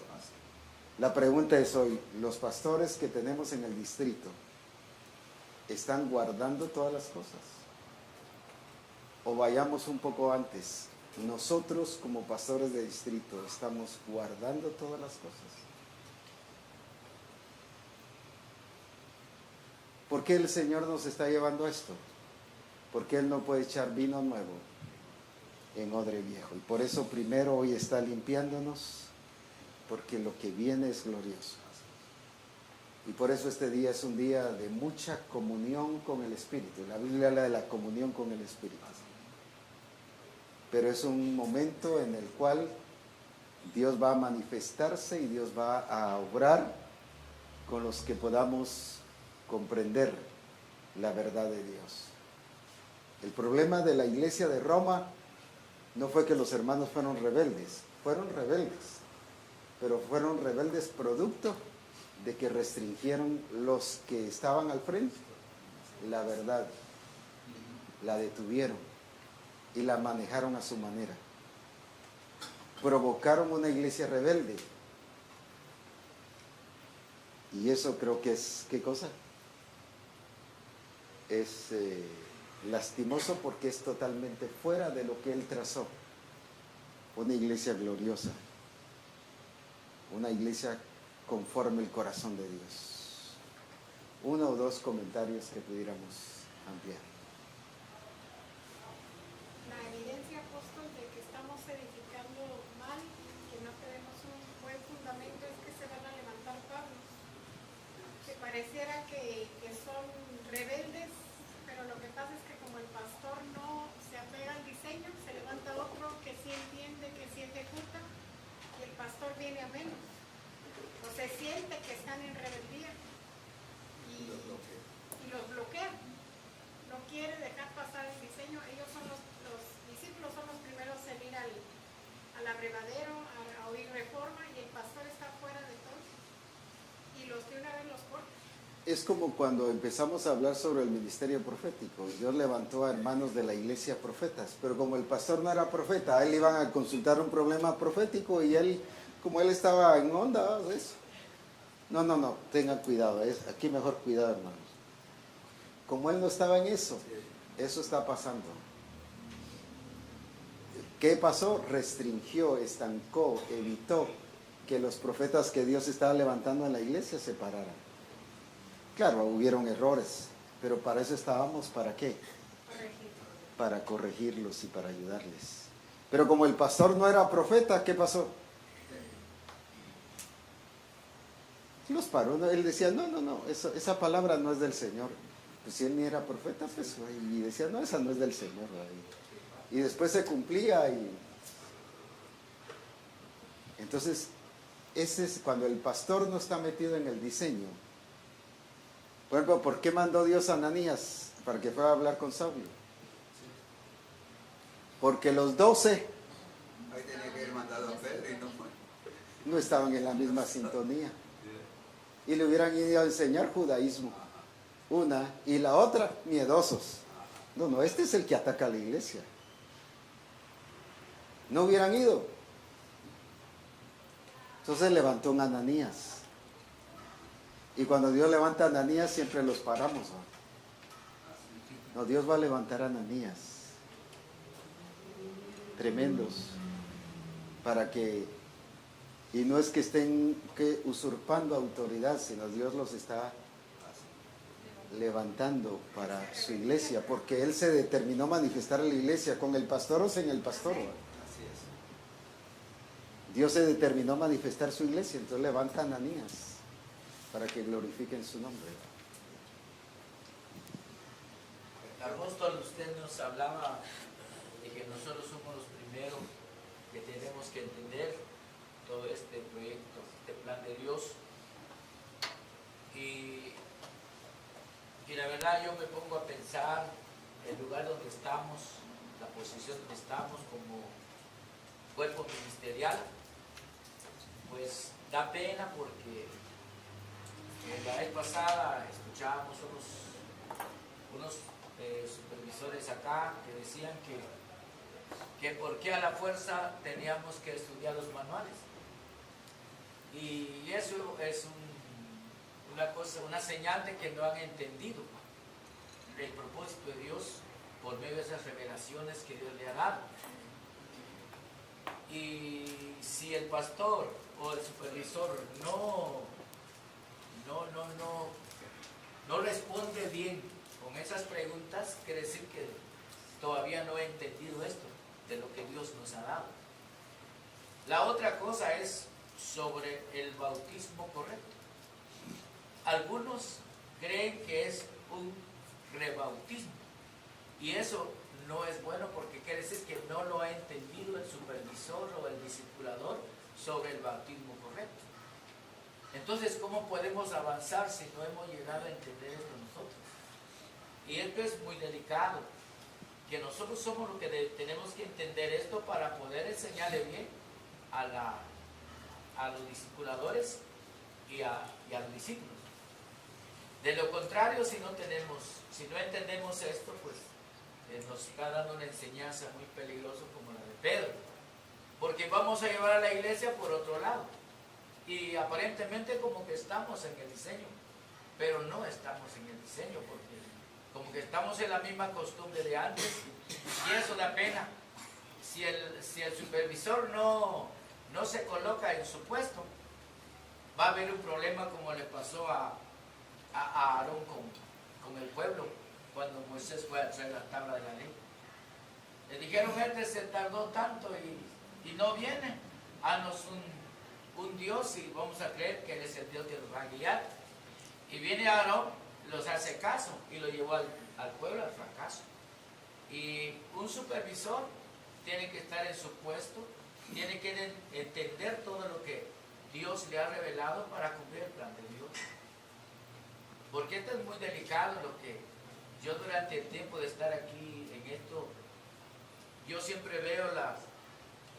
La pregunta es hoy, ¿los pastores que tenemos en el distrito están guardando todas las cosas? O vayamos un poco antes. Nosotros como pastores de distrito estamos guardando todas las cosas. ¿Por qué el Señor nos está llevando a esto? Porque Él no puede echar vino nuevo en odre viejo. Y por eso primero hoy está limpiándonos, porque lo que viene es glorioso. Y por eso este día es un día de mucha comunión con el Espíritu. La Biblia habla de la comunión con el Espíritu. Pero es un momento en el cual Dios va a manifestarse y Dios va a obrar con los que podamos comprender la verdad de Dios. El problema de la iglesia de Roma no fue que los hermanos fueron rebeldes, pero fueron rebeldes producto de que restringieron los que estaban al frente la verdad la detuvieron y la manejaron a su manera. Provocaron una iglesia rebelde. Y eso creo que es, ¿qué cosa? Es lastimoso porque es totalmente fuera de lo que él trazó. Una iglesia gloriosa. Una iglesia conforme el corazón de Dios. Uno o dos comentarios que pudiéramos ampliar. La evidencia, apóstol, de que estamos edificando mal, que no tenemos un buen fundamento, es que se van a levantar Pablos, que pareciera que son rebeldes, pero lo que pasa es que como el pastor no se apega al diseño, se levanta otro que sí entiende, que sí ejecuta, y el pastor viene a menos. O se siente que están en rebeldía y los bloquea. No quiere dejar pasar el diseño. Ellos son los discípulos, son los primeros en ir al abrevadero a oír reforma, y el pastor está fuera de todo y los de una vez los corta. Es como cuando empezamos a hablar sobre el ministerio profético. Dios levantó a hermanos de la iglesia profetas, pero como el pastor no era profeta, a él iban a consultar un problema profético y él, como él estaba en onda, eso. No, tengan cuidado, aquí mejor cuidado, hermanos. Como él no estaba en eso, eso está pasando. ¿Qué pasó? Restringió, estancó, evitó que los profetas que Dios estaba levantando en la iglesia se pararan. Claro, hubieron errores, pero para eso estábamos, ¿para qué? Para corregirlos y para ayudarles. Pero como el pastor no era profeta, ¿qué pasó? Los paró, él decía, no, esa palabra no es del Señor. Pues si él ni era profeta, pues, y decía, no, esa no es del Señor. Y después se cumplía y... Entonces, ese es cuando el pastor no está metido en el diseño. Por ejemplo, ¿por qué mandó Dios a Ananías para que fuera a hablar con Saulo? Porque los 12 ahí tenía que ir mandado a Pedro y no fue. No estaban en la misma sintonía. Y le hubieran ido a enseñar judaísmo. Una y la otra, miedosos. No, este es el que ataca a la iglesia. No hubieran ido. Entonces levantó un Ananías. Y cuando Dios levanta a Ananías, siempre los paramos, ¿no? Dios va a levantar a Ananías. Tremendos. Para que... Y no es que estén usurpando autoridad, sino Dios los está levantando para su iglesia, porque Él se determinó manifestar a la iglesia con el pastor o sin el pastor. Así es. Dios se determinó manifestar su iglesia, entonces levanta a Ananías para que glorifiquen su nombre. Apóstol, usted nos hablaba de que nosotros somos los primeros que tenemos que entender todo este proyecto, este plan de Dios. Y la verdad yo me pongo a pensar el lugar donde estamos, la posición donde estamos como cuerpo ministerial, pues da pena porque la vez pasada escuchábamos unos supervisores acá que decían que por qué a la fuerza teníamos que estudiar los manuales. Y eso es una señal de que no han entendido el propósito de Dios por medio de esas revelaciones que Dios le ha dado. Y si el pastor o el supervisor no responde bien con esas preguntas, quiere decir que todavía no he entendido esto de lo que Dios nos ha dado. La otra cosa es sobre el bautismo correcto. Algunos creen que es un rebautismo y eso no es bueno porque quiere decir que no lo ha entendido el supervisor o el discipulador sobre el bautismo correcto. Entonces, ¿cómo podemos avanzar si no hemos llegado a entender esto nosotros? Y esto es muy delicado, que nosotros somos los que tenemos que entender esto para poder enseñarle bien a los discipuladores y a los discípulos. De lo contrario, si no entendemos esto, pues nos está dando una enseñanza muy peligrosa como la de Pedro, porque vamos a llevar a la iglesia por otro lado, y aparentemente como que estamos en el diseño, pero no estamos en el diseño, porque como que estamos en la misma costumbre de antes, y eso da pena. Si el supervisor no se coloca en su puesto, va a haber un problema como le pasó a Aarón con el pueblo cuando Moisés fue a traer la tabla de la ley. Le dijeron, este se tardó tanto y no viene. Haznos un Dios y vamos a creer que Él es el Dios que nos va a guiar. Y viene Aarón, los hace caso y lo llevó al pueblo al fracaso. Y un supervisor tiene que estar en su puesto, tiene que entender todo lo que Dios le ha revelado para cumplir el plan de Dios. Porque esto es muy delicado, lo que yo durante el tiempo de estar aquí en esto, yo siempre veo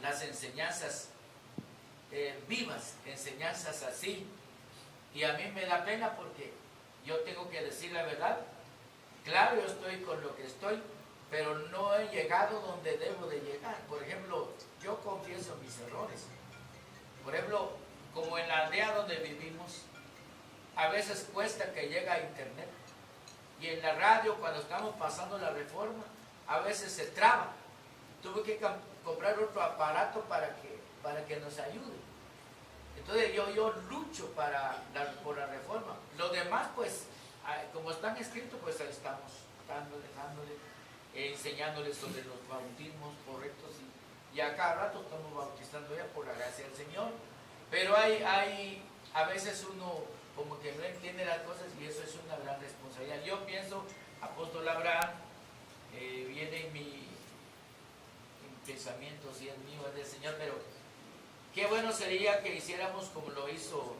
las enseñanzas vivas, enseñanzas así, y a mí me da pena porque yo tengo que decir la verdad. Claro, yo estoy con lo que estoy, pero no he llegado donde debo de llegar. Por ejemplo, yo confieso mis errores. Por ejemplo, como en la aldea donde vivimos, a veces cuesta que llegue a internet. Y en la radio, cuando estamos pasando la reforma, a veces se traba. Tuve que comprar otro aparato para que nos ayude. Entonces yo lucho por la reforma. Los demás, pues, como están escritos, pues ahí estamos dándole, enseñándoles sobre los bautismos correctos. Y a cada rato estamos bautizando ya por la gracia del Señor. Pero hay a veces uno como que no entiende las cosas y eso es una gran responsabilidad. Yo pienso, apóstol Abraham, viene en mi pensamiento, si es mío, es del Señor, pero qué bueno sería que hiciéramos como lo hizo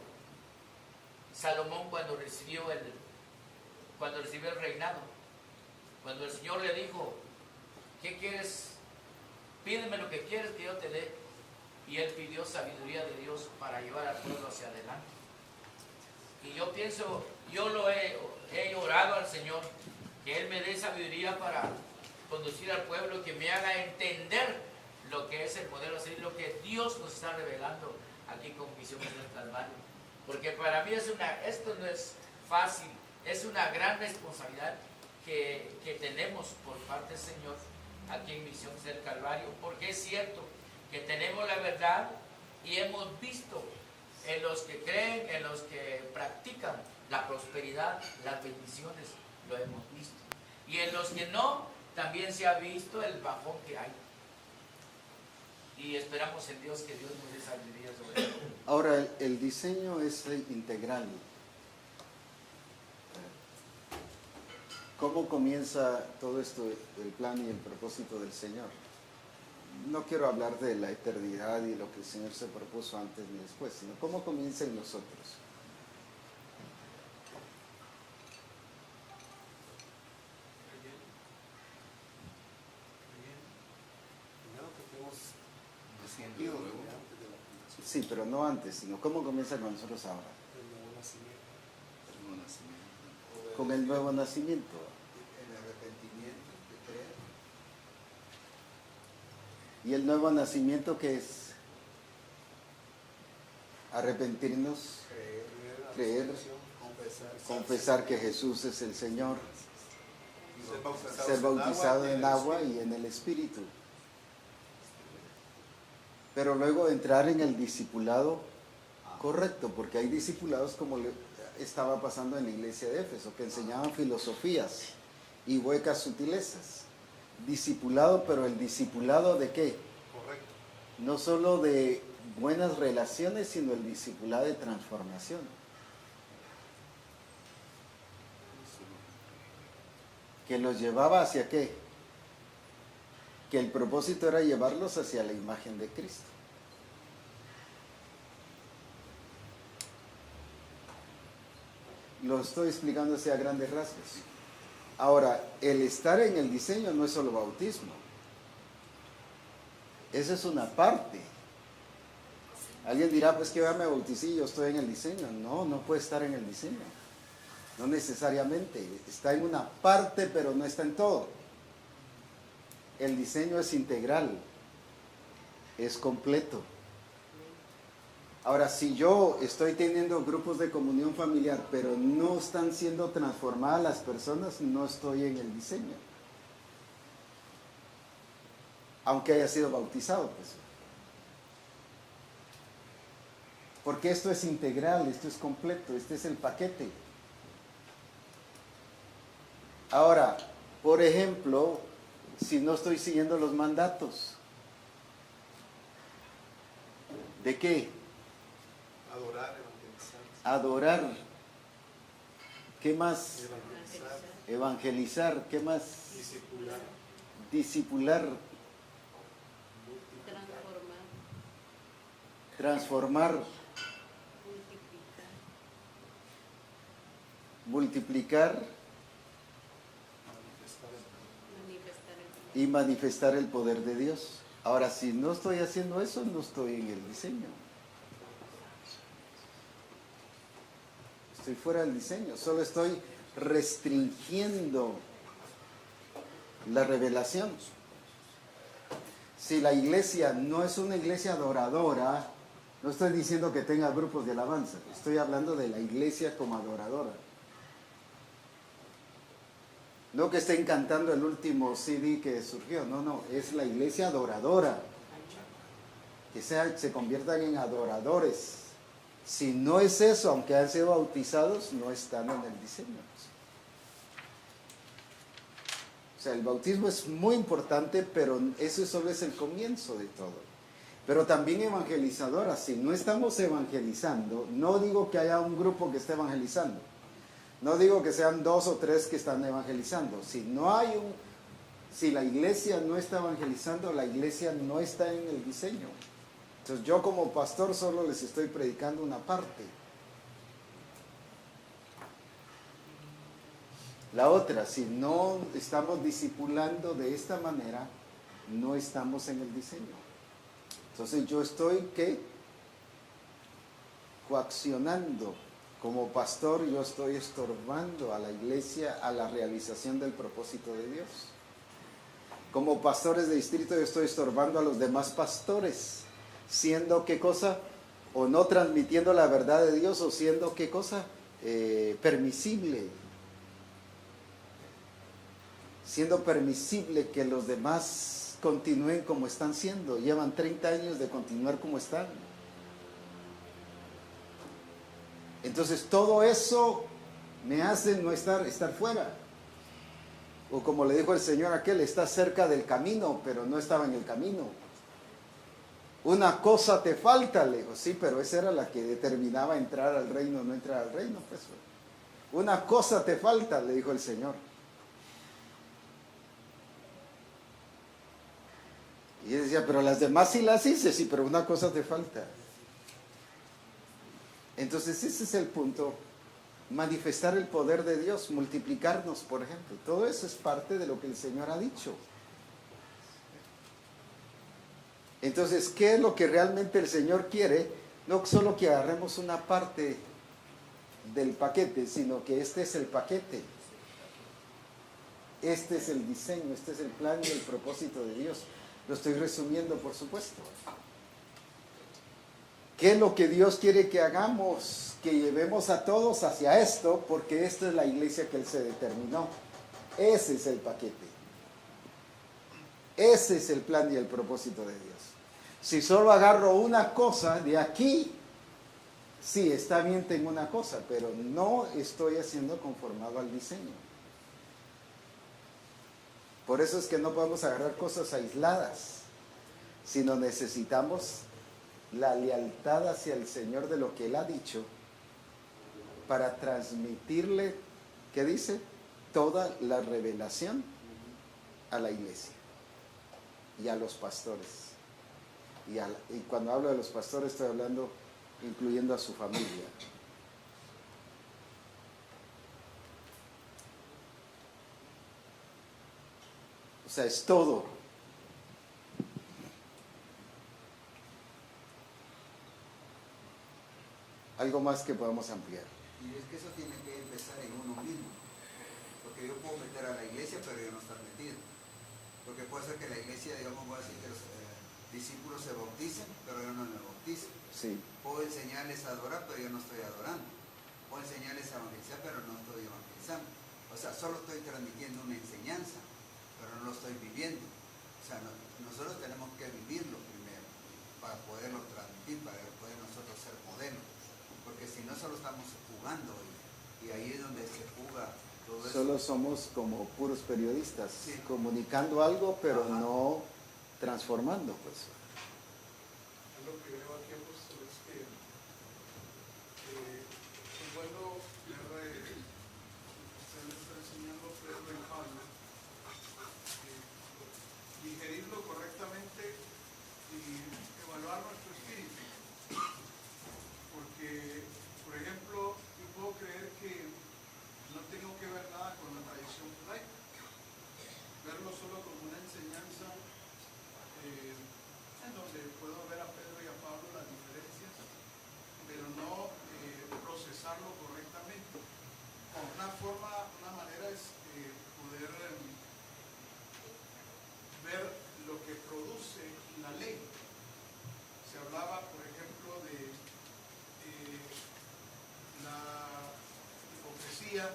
Salomón cuando recibió el reinado. Cuando el Señor le dijo, ¿qué quieres? Pídeme lo que quieres que yo te dé. Y él pidió sabiduría de Dios para llevar al pueblo hacia adelante. Y yo pienso, yo he orado al Señor, que Él me dé sabiduría para conducir al pueblo, que me haga entender lo que es el modelo, así lo que Dios nos está revelando aquí con Misiones del Calvario. Porque para mí esto no es fácil, es una gran responsabilidad que tenemos por parte del Señor aquí en Misiones del Calvario, porque es cierto que tenemos la verdad y hemos visto en los que creen, en los que practican la prosperidad, las bendiciones, lo hemos visto. Y en los que no, también se ha visto el bajón que hay. Y esperamos en Dios que Dios nos dé sabiduría sobre eso. Ahora, el diseño es integral. ¿Cómo comienza todo esto, el plan y el propósito del Señor? No quiero hablar de la eternidad y lo que el Señor se propuso antes ni después, sino cómo comienza en nosotros. Sí, pero no antes, sino cómo comienza con nosotros ahora. Con el nuevo nacimiento. El arrepentimiento de creer. ¿Y el nuevo nacimiento qué es? Arrepentirnos, creer, confesar que Jesús es el Señor, ser bautizado en agua y en el Espíritu. Pero luego entrar en el discipulado correcto, porque hay discipulados como estaba pasando en la iglesia de Éfeso, que enseñaban filosofías y huecas sutilezas. Discipulado, pero el discipulado ¿de qué? Correcto. No solo de buenas relaciones, sino el discipulado de transformación. Que los llevaba hacia qué? Que el propósito era llevarlos hacia la imagen de Cristo. Lo estoy explicando así a grandes rasgos. Ahora, el estar en el diseño no es solo bautismo. Esa es una parte. Alguien dirá, pues que ya me bauticé y yo estoy en el diseño. No, no puede estar en el diseño. No necesariamente. Está en una parte, pero no está en todo. El diseño es integral, es completo. Ahora, si yo estoy teniendo grupos de comunión familiar, pero no están siendo transformadas las personas, no estoy en el diseño. Aunque haya sido bautizado, pues. Porque esto es integral, esto es completo, este es el paquete. Ahora, por ejemplo, si no estoy siguiendo los mandatos, ¿de qué? Adorar, evangelizar. Adorar. ¿Qué más? Evangelizar, Evangelizar. ¿Qué más? discipular, Discipular. Transformar. Multiplicar. Y manifestar el poder de Dios. Ahora, si no estoy haciendo eso, no estoy en el diseño. Estoy fuera del diseño. Solo estoy restringiendo la revelación. Si la iglesia no es una iglesia adoradora, no estoy diciendo que tenga grupos de alabanza. Estoy hablando de la iglesia como adoradora. No que estén cantando el último CD que surgió, no, es la iglesia adoradora. Que se conviertan en adoradores. Si no es eso, aunque han sido bautizados, no están en el diseño. O sea, el bautismo es muy importante, pero eso solo es el comienzo de todo. Pero también evangelizadora. Si no estamos evangelizando, no digo que haya un grupo que esté evangelizando. No digo que sean 2 o 3 que están evangelizando. Si la iglesia no está evangelizando, la iglesia no está en el diseño. Entonces yo como pastor solo les estoy predicando una parte. La otra, si no estamos discipulando de esta manera, no estamos en el diseño. Entonces yo estoy, ¿qué? Coaccionando. Como pastor yo estoy estorbando a la iglesia a la realización del propósito de Dios. Como pastores de distrito yo estoy estorbando a los demás pastores, siendo qué cosa, o no transmitiendo la verdad de Dios, o siendo qué cosa, permisible. Siendo permisible que los demás continúen como están siendo. Llevan 30 años de continuar como están. Entonces todo eso me hace no estar fuera. O como le dijo el Señor a aquel, está cerca del camino, pero no estaba en el camino. Una cosa te falta, le dijo, sí, pero esa era la que determinaba entrar al reino o no entrar al reino. Pues. Una cosa te falta, le dijo el Señor. Y él decía, pero las demás sí las hice, sí, pero una cosa te falta. Entonces ese es el punto, manifestar el poder de Dios, multiplicarnos, por ejemplo. Todo eso es parte de lo que el Señor ha dicho. Entonces, ¿qué es lo que realmente el Señor quiere? No solo que agarremos una parte del paquete, sino que este es el paquete. Este es el diseño, este es el plan y el propósito de Dios. Lo estoy resumiendo, por supuesto. ¿Qué es lo que Dios quiere que hagamos? Que llevemos a todos hacia esto, porque esto es la iglesia que Él se determinó. Ese es el paquete. Ese es el plan y el propósito de Dios. Si solo agarro una cosa de aquí, sí, está bien, tengo una cosa, pero no estoy haciendo conformado al diseño. Por eso es que no podemos agarrar cosas aisladas, sino necesitamos la lealtad hacia el Señor de lo que Él ha dicho para transmitirle, ¿qué dice? Toda la revelación a la iglesia y a los pastores. Y cuando hablo de los pastores estoy hablando incluyendo a su familia. O sea, es todo. Algo más que podamos ampliar. Y es que eso tiene que empezar en uno mismo. Porque yo puedo meter a la iglesia, pero yo no estar metido. Porque puede ser que la iglesia, digamos, voy a decir que los discípulos se bauticen, pero yo no me bautizo. Sí. Puedo enseñarles a adorar, pero yo no estoy adorando. Puedo enseñarles a evangelizar, pero no estoy evangelizando. O sea, solo estoy transmitiendo una enseñanza, pero no lo estoy viviendo. O sea, nosotros tenemos que vivirlo primero para poderlo transmitir, para poder nosotros ser modelos. Porque si no, solo estamos jugando y ahí es donde se juga todo eso. Solo somos como puros periodistas, Sí. comunicando algo, pero Ajá. no transformando, pues. Lo que veo aquí, apóstol, es que es bueno ver, usted le está enseñando a Pedro y Pablo, digerirlo correctamente y evaluar nuestro espíritu. Porque, por ejemplo, yo puedo creer que no tengo que ver nada con la tradición judaica, verlo solo como una enseñanza en donde puedo ver a Pedro y a Pablo las diferencias, pero no procesarlo correctamente. Una manera es poder ver lo que produce la ley. Se hablaba, por ejemplo, de la hipocresía,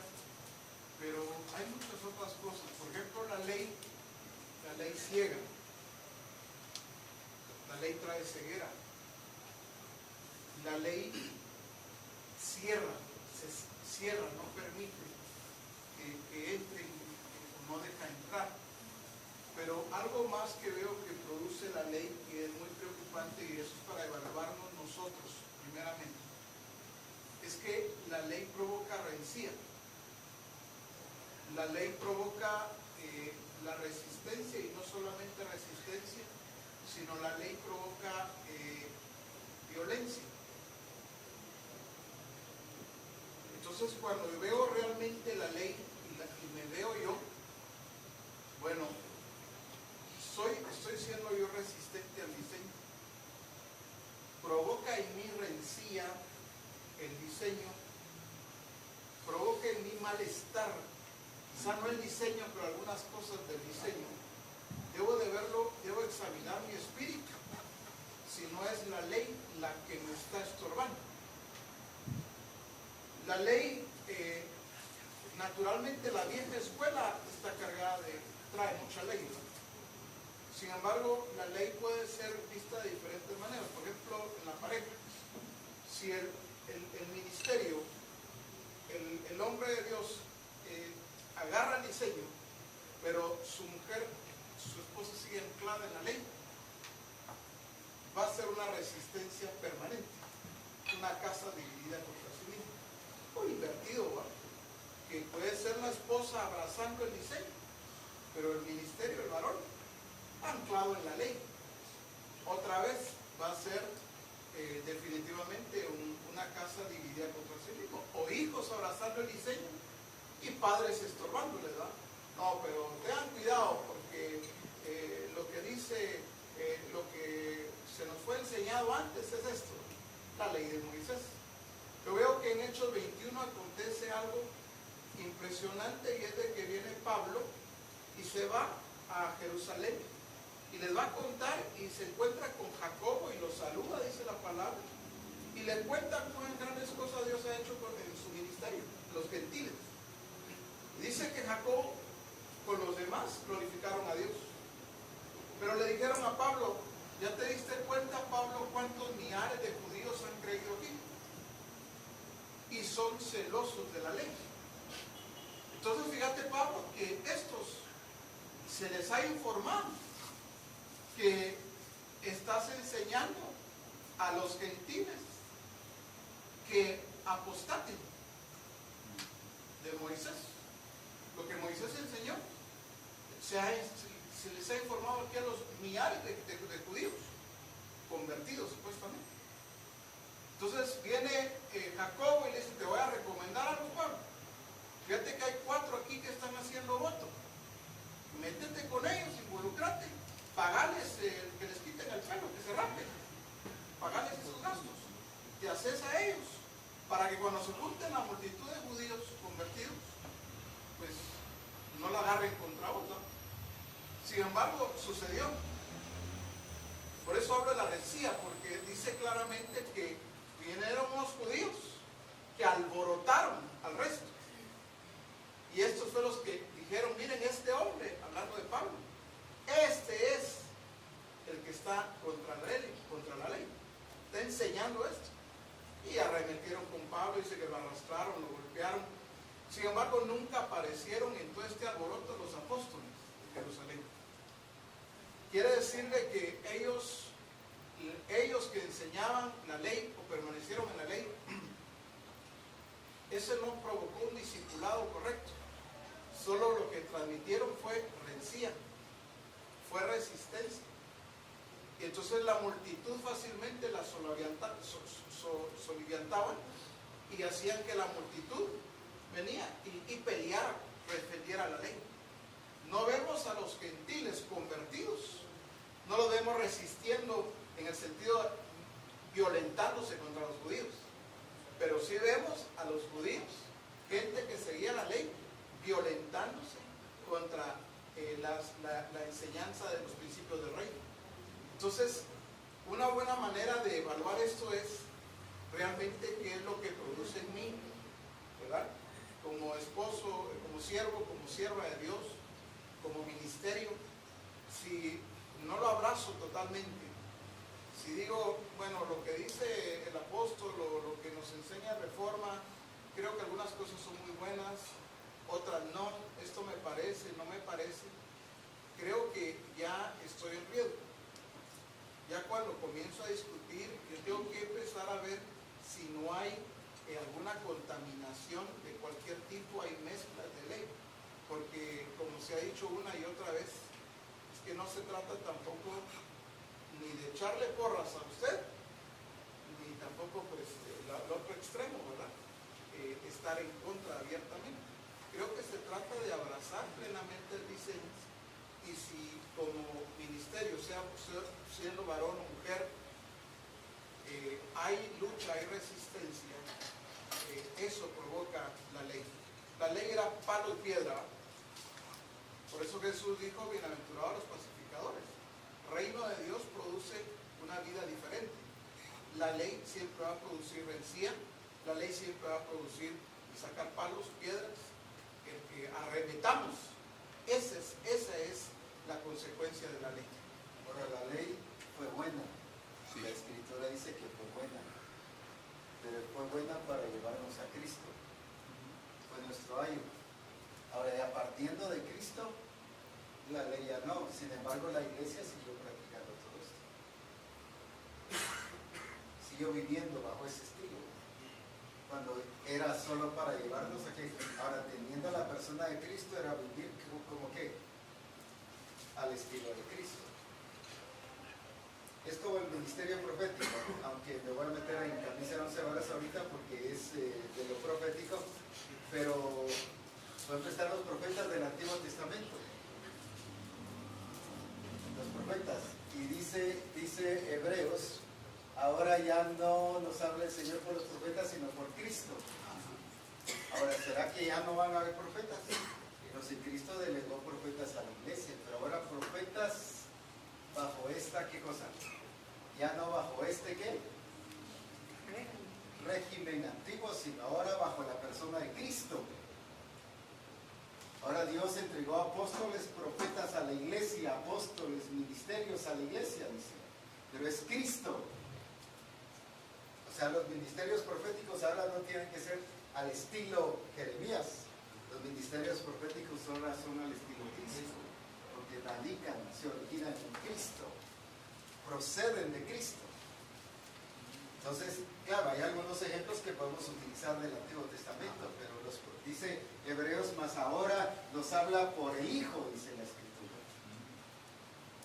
pero hay muchas otras cosas. Por ejemplo, la ley ciega. La ley trae ceguera. La ley cierra, no permite que entren o no deja entrar. Pero algo más que veo que produce la ley que es muy preocupante, y eso es para evaluarnos nosotros primeramente, es que la ley provoca rencilla. La ley provoca la resistencia, y no solamente resistencia, sino la ley provoca violencia. Entonces, cuando yo veo realmente la ley y me veo yo, bueno, estoy siendo yo resistente al diseño. Provoca en mí rencilla el diseño, provoca en mí malestar, quizá no el diseño, pero algunas cosas del diseño. Debo de verlo, debo examinar mi espíritu, si no es la ley la que me está estorbando. La ley, naturalmente la vieja escuela está cargada trae mucha ley, ¿no? Sin embargo, la ley puede ser vista de diferentes maneras. Por ejemplo, en la pareja, si el ministerio, el hombre de Dios agarra el diseño, pero su mujer, su esposa sigue anclada en la ley, va a ser una resistencia permanente, una casa dividida contra sí misma. O invertido, ¿va? Que puede ser la esposa abrazando el diseño, pero el ministerio, el varón, anclado en la ley. Otra vez va a ser definitivamente una casa dividida contra sí mismo, o hijos abrazando el diseño y padres estorbándoles, ¿verdad? No, pero tengan cuidado, porque lo que dice, lo que se nos fue enseñado antes es esto, la ley de Moisés. Yo veo que en Hechos 21 acontece algo impresionante, y es de que viene Pablo y se va a Jerusalén y les va a contar, y se encuentra con Jacobo y lo saluda, dice la palabra, y le cuenta cuán grandes cosas Dios ha hecho en su ministerio, los gentiles. Dice que Jacobo con los demás glorificaron a Dios, pero le dijeron a Pablo: ¿ya te diste cuenta, Pablo, cuántos millares de judíos han creído aquí? Y son celosos de la ley. Entonces fíjate, Pablo, que estos se les ha informado que estás enseñando a los gentiles que apostaten de Moisés. Lo que Moisés enseñó, se les ha informado aquí a los millares de judíos convertidos, supuestamente. Entonces viene Jacobo y le dice: te voy a recomendar algo, Pablo. Fíjate que hay 4 aquí que están haciendo voto. Métete con ellos, involucrate, pagales que les quiten el pelo, que se rapen, pagales esos gastos, te haces a ellos, para que cuando se junten la multitud de judíos convertidos, pues no la agarren contra vos, ¿no? Sin embargo, sucedió. Por eso hablo de la heresía, porque dice claramente que vinieron unos judíos que alborotaron al resto. Y estos fueron los que dijeron, miren, este hombre, hablando de Pablo, este es el que está contra la ley. Está enseñando esto. Y arremetieron con Pablo, dice que lo arrastraron, lo golpearon. Sin embargo, nunca aparecieron en todo este alboroto los apóstoles de Jerusalén. Quiere decirle que ellos que enseñaban la ley o permanecieron en la ley, eso no provocó un discipulado correcto. Solo lo que transmitieron fue rencía, fue resistencia. Y entonces la multitud fácilmente la soliviantaban y hacían que la multitud venía y peleara, defendiera la ley. No vemos a los gentiles convertidos, no los vemos resistiendo en el sentido violentándose contra los judíos, pero sí vemos a los judíos, gente que seguía la ley, violentándose contra la enseñanza de los principios del reino. Entonces, una buena manera de evaluar esto es realmente qué es lo que produce en mí, ¿verdad? Como esposo, como siervo, como sierva de Dios, como ministerio. Si no lo abrazo totalmente, si digo, bueno, lo que dice el apóstol o lo que nos enseña Reforma, creo que algunas cosas son muy buenas, otras no, esto me parece, no me parece, creo que ya estoy en riesgo. Ya cuando comienzo a discutir, yo tengo que empezar a ver si no hay alguna contaminación de cualquier tipo, hay mezclas de ley, porque como se ha dicho una y otra vez, es que no se trata tampoco ni de echarle porras a usted, ni tampoco pues el otro extremo, ¿verdad? Estar en contra abiertamente. Creo que se trata de abrazar plenamente el diseño, y si como ministerio, sea siendo varón o mujer, hay lucha, hay resistencia, eso provoca la ley. La ley era palo y piedra. Por eso Jesús dijo, bienaventurados los pacificadores. El reino de Dios produce una vida diferente. La ley siempre va a producir rencía, la ley siempre va a producir sacar palos, piedras, que arremetamos. Esa es la consecuencia de la ley. Ahora, la ley fue buena. La Escritura dice que fue buena, pero fue buena para llevarnos a Cristo. Fue nuestro ayo. Ahora, ya partiendo de Cristo, la ley ya no. Sin embargo, la iglesia siguió practicando todo esto. Siguió viviendo bajo ese estilo. Cuando era solo para llevarnos a Cristo. Ahora, teniendo la persona de Cristo, era vivir como que al estilo de Cristo. Es como el ministerio profético, aunque me voy a meter en camisa de 11 varas ahorita porque es de lo profético, pero voy a empezar los profetas del Antiguo Testamento. Los profetas. Y dice Hebreos, ahora ya no nos habla el Señor por los profetas, sino por Cristo. Ahora, ¿será que ya no van a haber profetas? Pues en Cristo delegó profetas a la iglesia, pero ahora profetas bajo esta, ¿qué cosa? Ya no bajo este, ¿qué? Régimen antiguo, sino ahora bajo la persona de Cristo. Ahora Dios entregó apóstoles, profetas a la iglesia, apóstoles, ministerios a la iglesia, dice. Pero es Cristo. O sea, los ministerios proféticos ahora no tienen que ser al estilo Jeremías. Los ministerios proféticos ahora son al estilo Cristo, porque radican, se originan en Cristo, proceden de Cristo. Entonces, claro, hay algunos ejemplos que podemos utilizar del Antiguo Testamento, pero dice Hebreos, más ahora nos habla por el Hijo, dice la Escritura.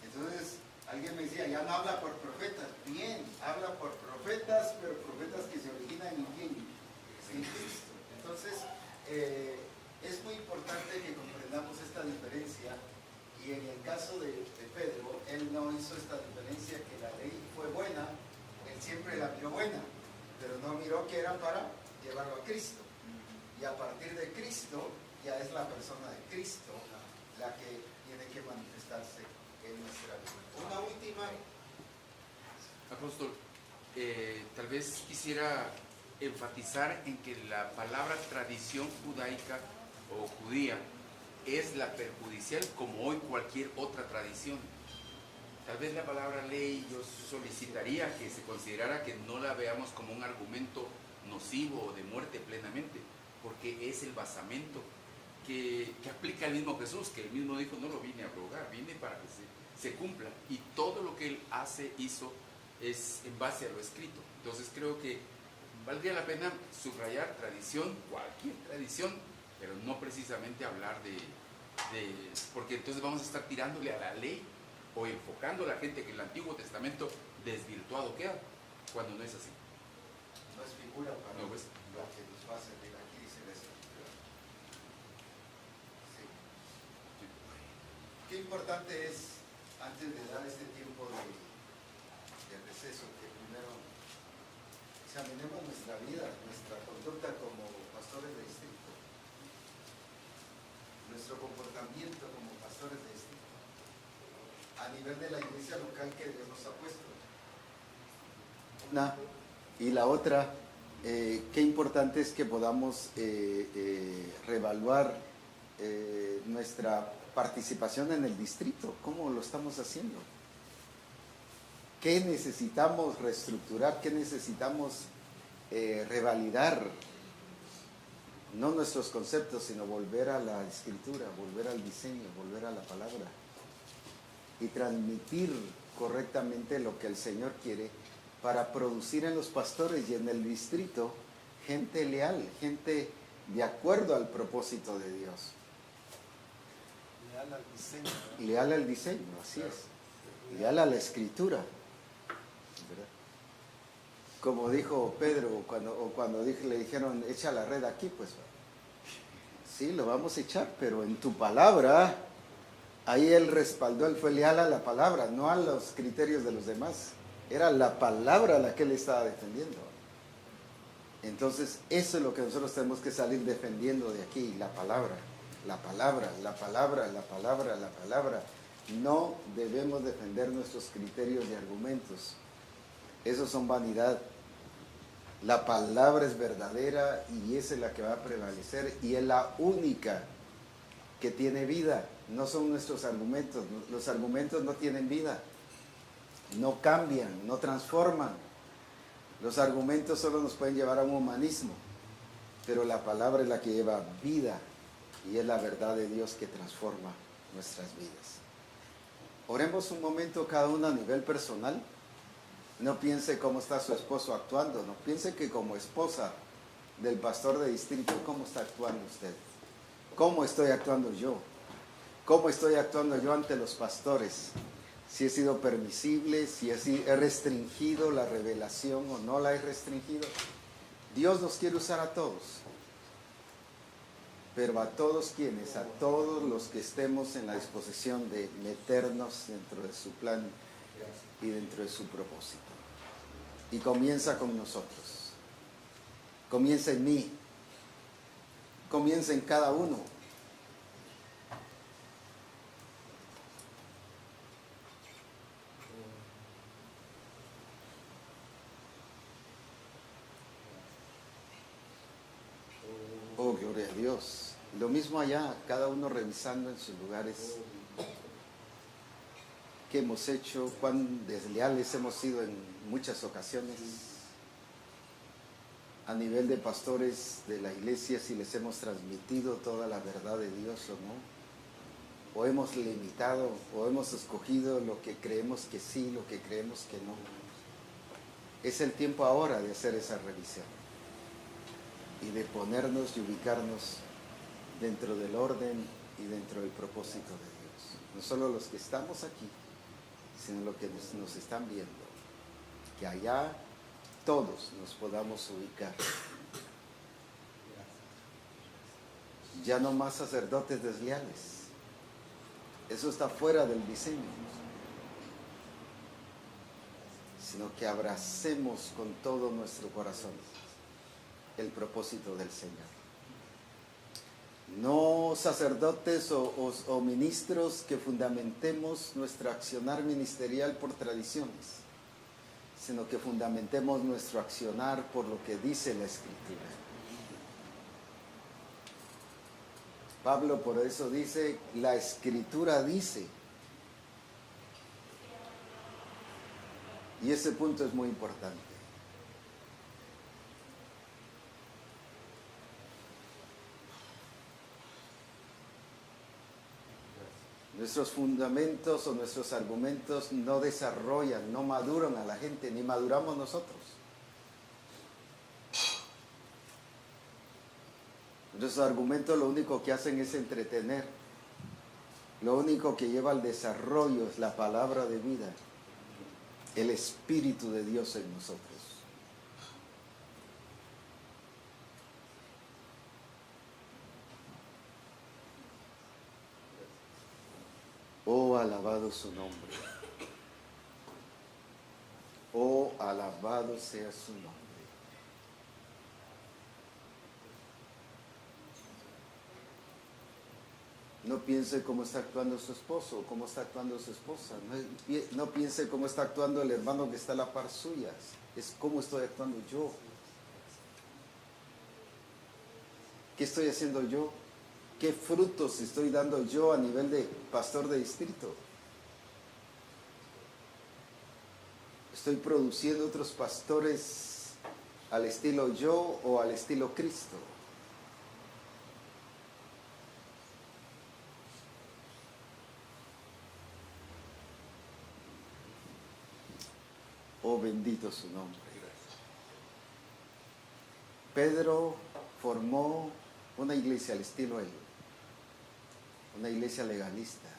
Entonces, alguien me decía, ya no habla por profetas. Bien, habla por profetas, pero profetas que se originan en quién? En Cristo. Entonces, es muy importante que comprendamos esta diferencia, y en el caso de Pedro, él no hizo esta diferencia, que la ley fue buena, él siempre la miró buena, pero no miró que era para llevarlo a Cristo. Y a partir de Cristo, ya es la persona de Cristo la que tiene que manifestar manifestarse en nuestra vida. Una última. Apóstol, tal vez quisiera enfatizar en que la palabra tradición judaica o judía es la perjudicial como hoy cualquier otra tradición. Tal vez la palabra ley yo solicitaría que se considerara que no la veamos como un argumento nocivo o de muerte plenamente, porque es el basamento que aplica el mismo Jesús, que él mismo dijo: no lo vine a abrogar, vine para que se cumpla, y todo lo que él hizo es en base a lo escrito. Entonces creo que valdría la pena subrayar tradición, cualquier tradición, pero no precisamente hablar de porque entonces vamos a estar tirándole a la ley o enfocando a la gente que el Antiguo Testamento desvirtuado queda, cuando no es así. No es figura para No, pues. lo que nos va a servir aquí, dice la Escritura. Sí. Qué importante es, antes de dar este tiempo de receso, que primero examinemos nuestra vida, nuestra conducta como pastores de distrito, nuestro comportamiento como pastores de distrito, a nivel de la iglesia local que Dios nos ha puesto. Y la otra, qué importante es que podamos reevaluar nuestra participación en el distrito, cómo lo estamos haciendo, qué necesitamos reestructurar, qué necesitamos revalidar, no nuestros conceptos, sino volver a la escritura, volver al diseño, volver a la palabra y transmitir correctamente lo que el Señor quiere para producir en los pastores y en el distrito gente leal, gente de acuerdo al propósito de Dios. Leal al diseño. Leal al diseño, así es. Leal a la escritura. ¿Verdad? Como dijo Pedro, cuando le dijeron, echa la red aquí, pues sí, lo vamos a echar, pero en tu palabra, ahí él respaldó, él fue leal a la palabra, no a los criterios de los demás. Era la palabra la que él estaba defendiendo. Entonces, eso es lo que nosotros tenemos que salir defendiendo de aquí, la palabra, la palabra, la palabra, la palabra, la palabra. No debemos defender nuestros criterios y argumentos. Esos son vanidad. La palabra es verdadera y esa es la que va a prevalecer y es la única que tiene vida. No son nuestros argumentos. Los argumentos no tienen vida. No cambian, no transforman. Los argumentos solo nos pueden llevar a un humanismo, pero la palabra es la que lleva vida y es la verdad de Dios que transforma nuestras vidas. Oremos un momento cada uno a nivel personal. No piense cómo está su esposo actuando, no piense que como esposa del pastor de distrito, ¿cómo está actuando usted? ¿Cómo estoy actuando yo? ¿Cómo estoy actuando yo ante los pastores? Si he sido permisible, si he restringido la revelación o no la he restringido. Dios nos quiere usar a todos, pero a todos quienes, a todos los que estemos en la disposición de meternos dentro de su plan y dentro de su propósito. Y comienza con nosotros, comienza en mí, comienza en cada uno. Oh, gloria a Dios. Lo mismo allá, cada uno revisando en sus lugares qué hemos hecho, cuán desleales hemos sido en muchas ocasiones a nivel de pastores de la iglesia, si les hemos transmitido toda la verdad de Dios o no, o hemos limitado o hemos escogido lo que creemos que sí, lo que creemos que no. Es el tiempo ahora de hacer esa revisión y de ponernos y ubicarnos dentro del orden y dentro del propósito de Dios. No solo los que estamos aquí, sino los que nos están viendo. Que allá todos nos podamos ubicar. Ya no más sacerdotes desleales. Eso está fuera del diseño. Sino que abracemos con todo nuestro corazón el propósito del Señor. No sacerdotes o ministros que fundamentemos nuestro accionar ministerial por tradiciones, sino que fundamentemos nuestro accionar por lo que dice la Escritura. Pablo por eso dice, la Escritura dice. Y ese punto es muy importante. Nuestros fundamentos o nuestros argumentos no desarrollan, no maduran a la gente, ni maduramos nosotros. Nuestros argumentos lo único que hacen es entretener. Lo único que lleva al desarrollo es la palabra de vida, el Espíritu de Dios en nosotros. Oh, alabado su nombre. Oh, alabado sea su nombre. No piense cómo está actuando su esposo o cómo está actuando su esposa. No piense cómo está actuando el hermano que está a la par suya. Es cómo estoy actuando yo. ¿Qué estoy haciendo yo? ¿Qué frutos estoy dando yo a nivel de pastor de distrito? ¿Estoy produciendo otros pastores al estilo yo o al estilo Cristo? Oh, bendito su nombre. Pedro formó una iglesia al estilo él. Una iglesia legalista.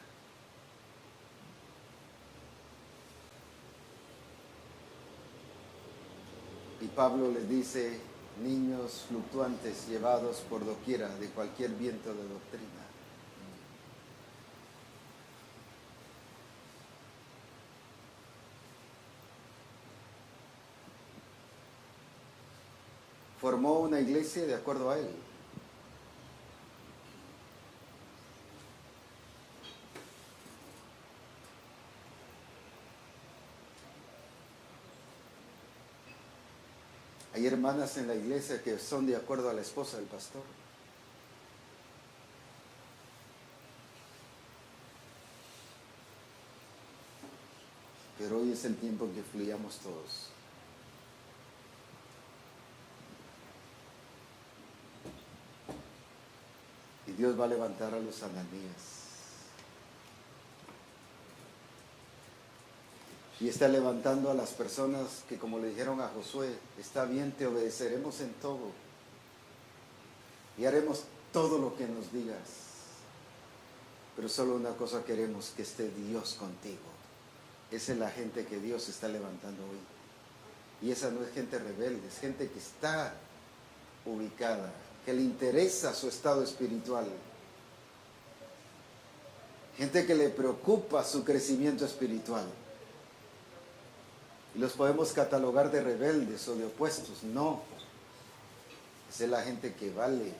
Y Pablo les dice, niños fluctuantes llevados por doquiera de cualquier viento de doctrina. Formó una iglesia de acuerdo a él. Hay hermanas en la iglesia que son de acuerdo a la esposa del pastor. Pero hoy es el tiempo en que fluyamos todos. Y Dios va a levantar a los Ananías. Y está levantando a las personas que, como le dijeron a Josué, está bien, te obedeceremos en todo. Y haremos todo lo que nos digas. Pero solo una cosa queremos, que esté Dios contigo. Esa es la gente que Dios está levantando hoy. Y esa no es gente rebelde, es gente que está ubicada, que le interesa su estado espiritual. Gente que le preocupa su crecimiento espiritual. Y los podemos catalogar de rebeldes o de opuestos. No. Esa es la gente que vale,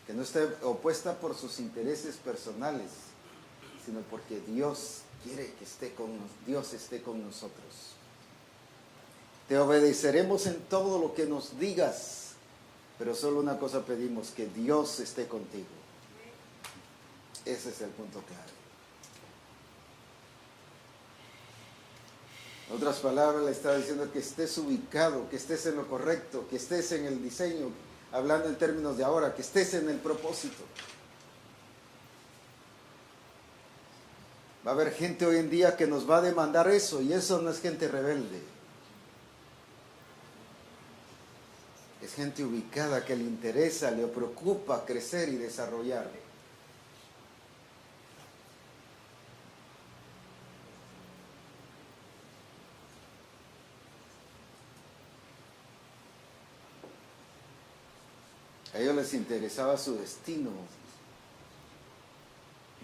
que no está opuesta por sus intereses personales, sino porque Dios quiere que Dios esté con nosotros. Te obedeceremos en todo lo que nos digas, pero solo una cosa pedimos, que Dios esté contigo. Ese es el punto clave. En otras palabras, le está diciendo que estés ubicado, que estés en lo correcto, que estés en el diseño, hablando en términos de ahora, que estés en el propósito. Va a haber gente hoy en día que nos va a demandar eso, y eso no es gente rebelde. Es gente ubicada que le interesa, le preocupa crecer y desarrollar. A ellos les interesaba su destino.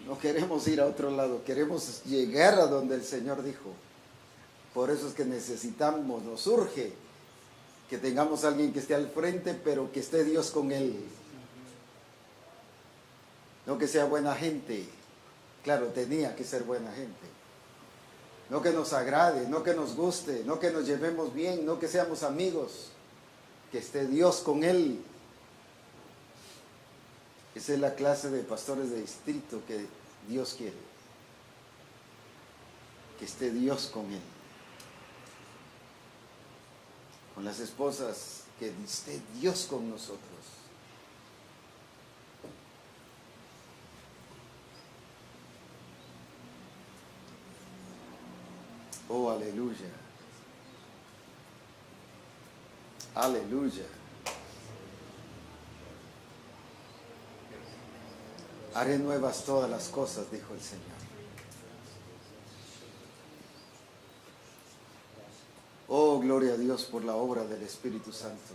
No queremos ir a otro lado, queremos llegar a donde el Señor dijo. Por eso es que necesitamos, nos urge que tengamos a alguien que esté al frente, pero que esté Dios con él. No que sea buena gente. Claro, tenía que ser buena gente. No que nos agrade, no que nos guste, no que nos llevemos bien, no que seamos amigos. Que esté Dios con él. Esa es la clase de pastores de distrito que Dios quiere. Que esté Dios con él. Con las esposas, que esté Dios con nosotros. Oh, aleluya. Aleluya. Haré nuevas todas las cosas, dijo el Señor. Oh, gloria a Dios por la obra del Espíritu Santo.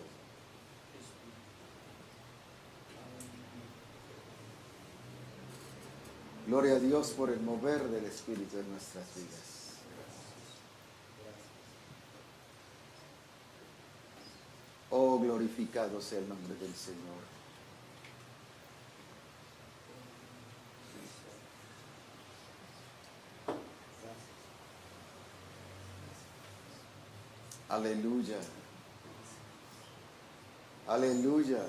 Gloria a Dios por el mover del Espíritu en nuestras vidas. Oh, glorificado sea el nombre del Señor. Aleluya. Aleluya.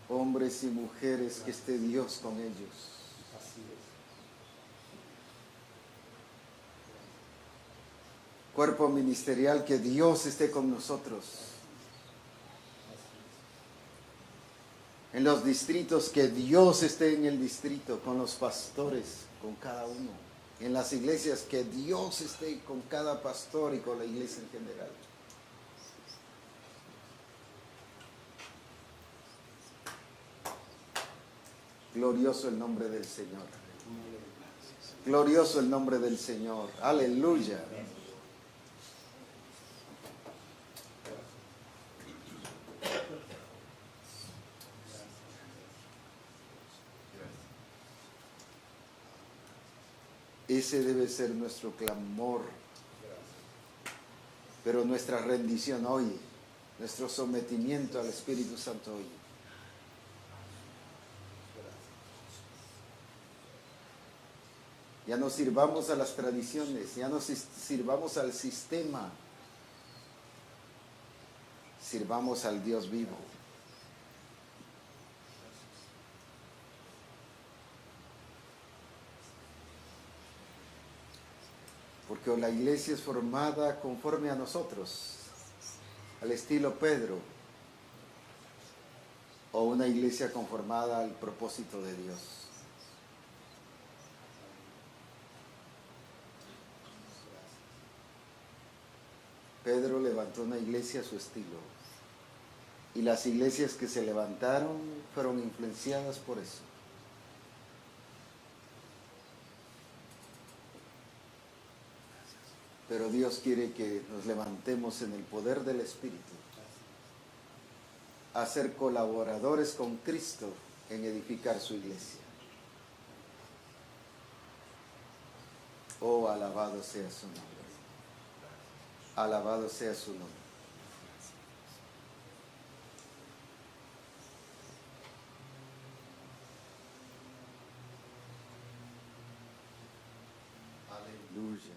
Hombres y mujeres, que esté Dios con ellos. Cuerpo ministerial, que Dios esté con nosotros. En los distritos, que Dios esté en el distrito, con los pastores, con cada uno. En las iglesias, que Dios esté con cada pastor y con la iglesia en general. Glorioso el nombre del Señor. Glorioso el nombre del Señor. Aleluya. Ese debe ser nuestro clamor. Pero nuestra rendición hoy, nuestro sometimiento al Espíritu Santo hoy. Ya no sirvamos a las tradiciones, ya no sirvamos al sistema. Sirvamos al Dios vivo. Porque la iglesia es formada conforme a nosotros, al estilo Pedro, o una iglesia conformada al propósito de Dios. Pedro levantó una iglesia a su estilo, y las iglesias que se levantaron fueron influenciadas por eso. Pero Dios quiere que nos levantemos en el poder del Espíritu, a ser colaboradores con Cristo en edificar su iglesia. Oh, alabado sea su nombre. Alabado sea su nombre. Aleluya.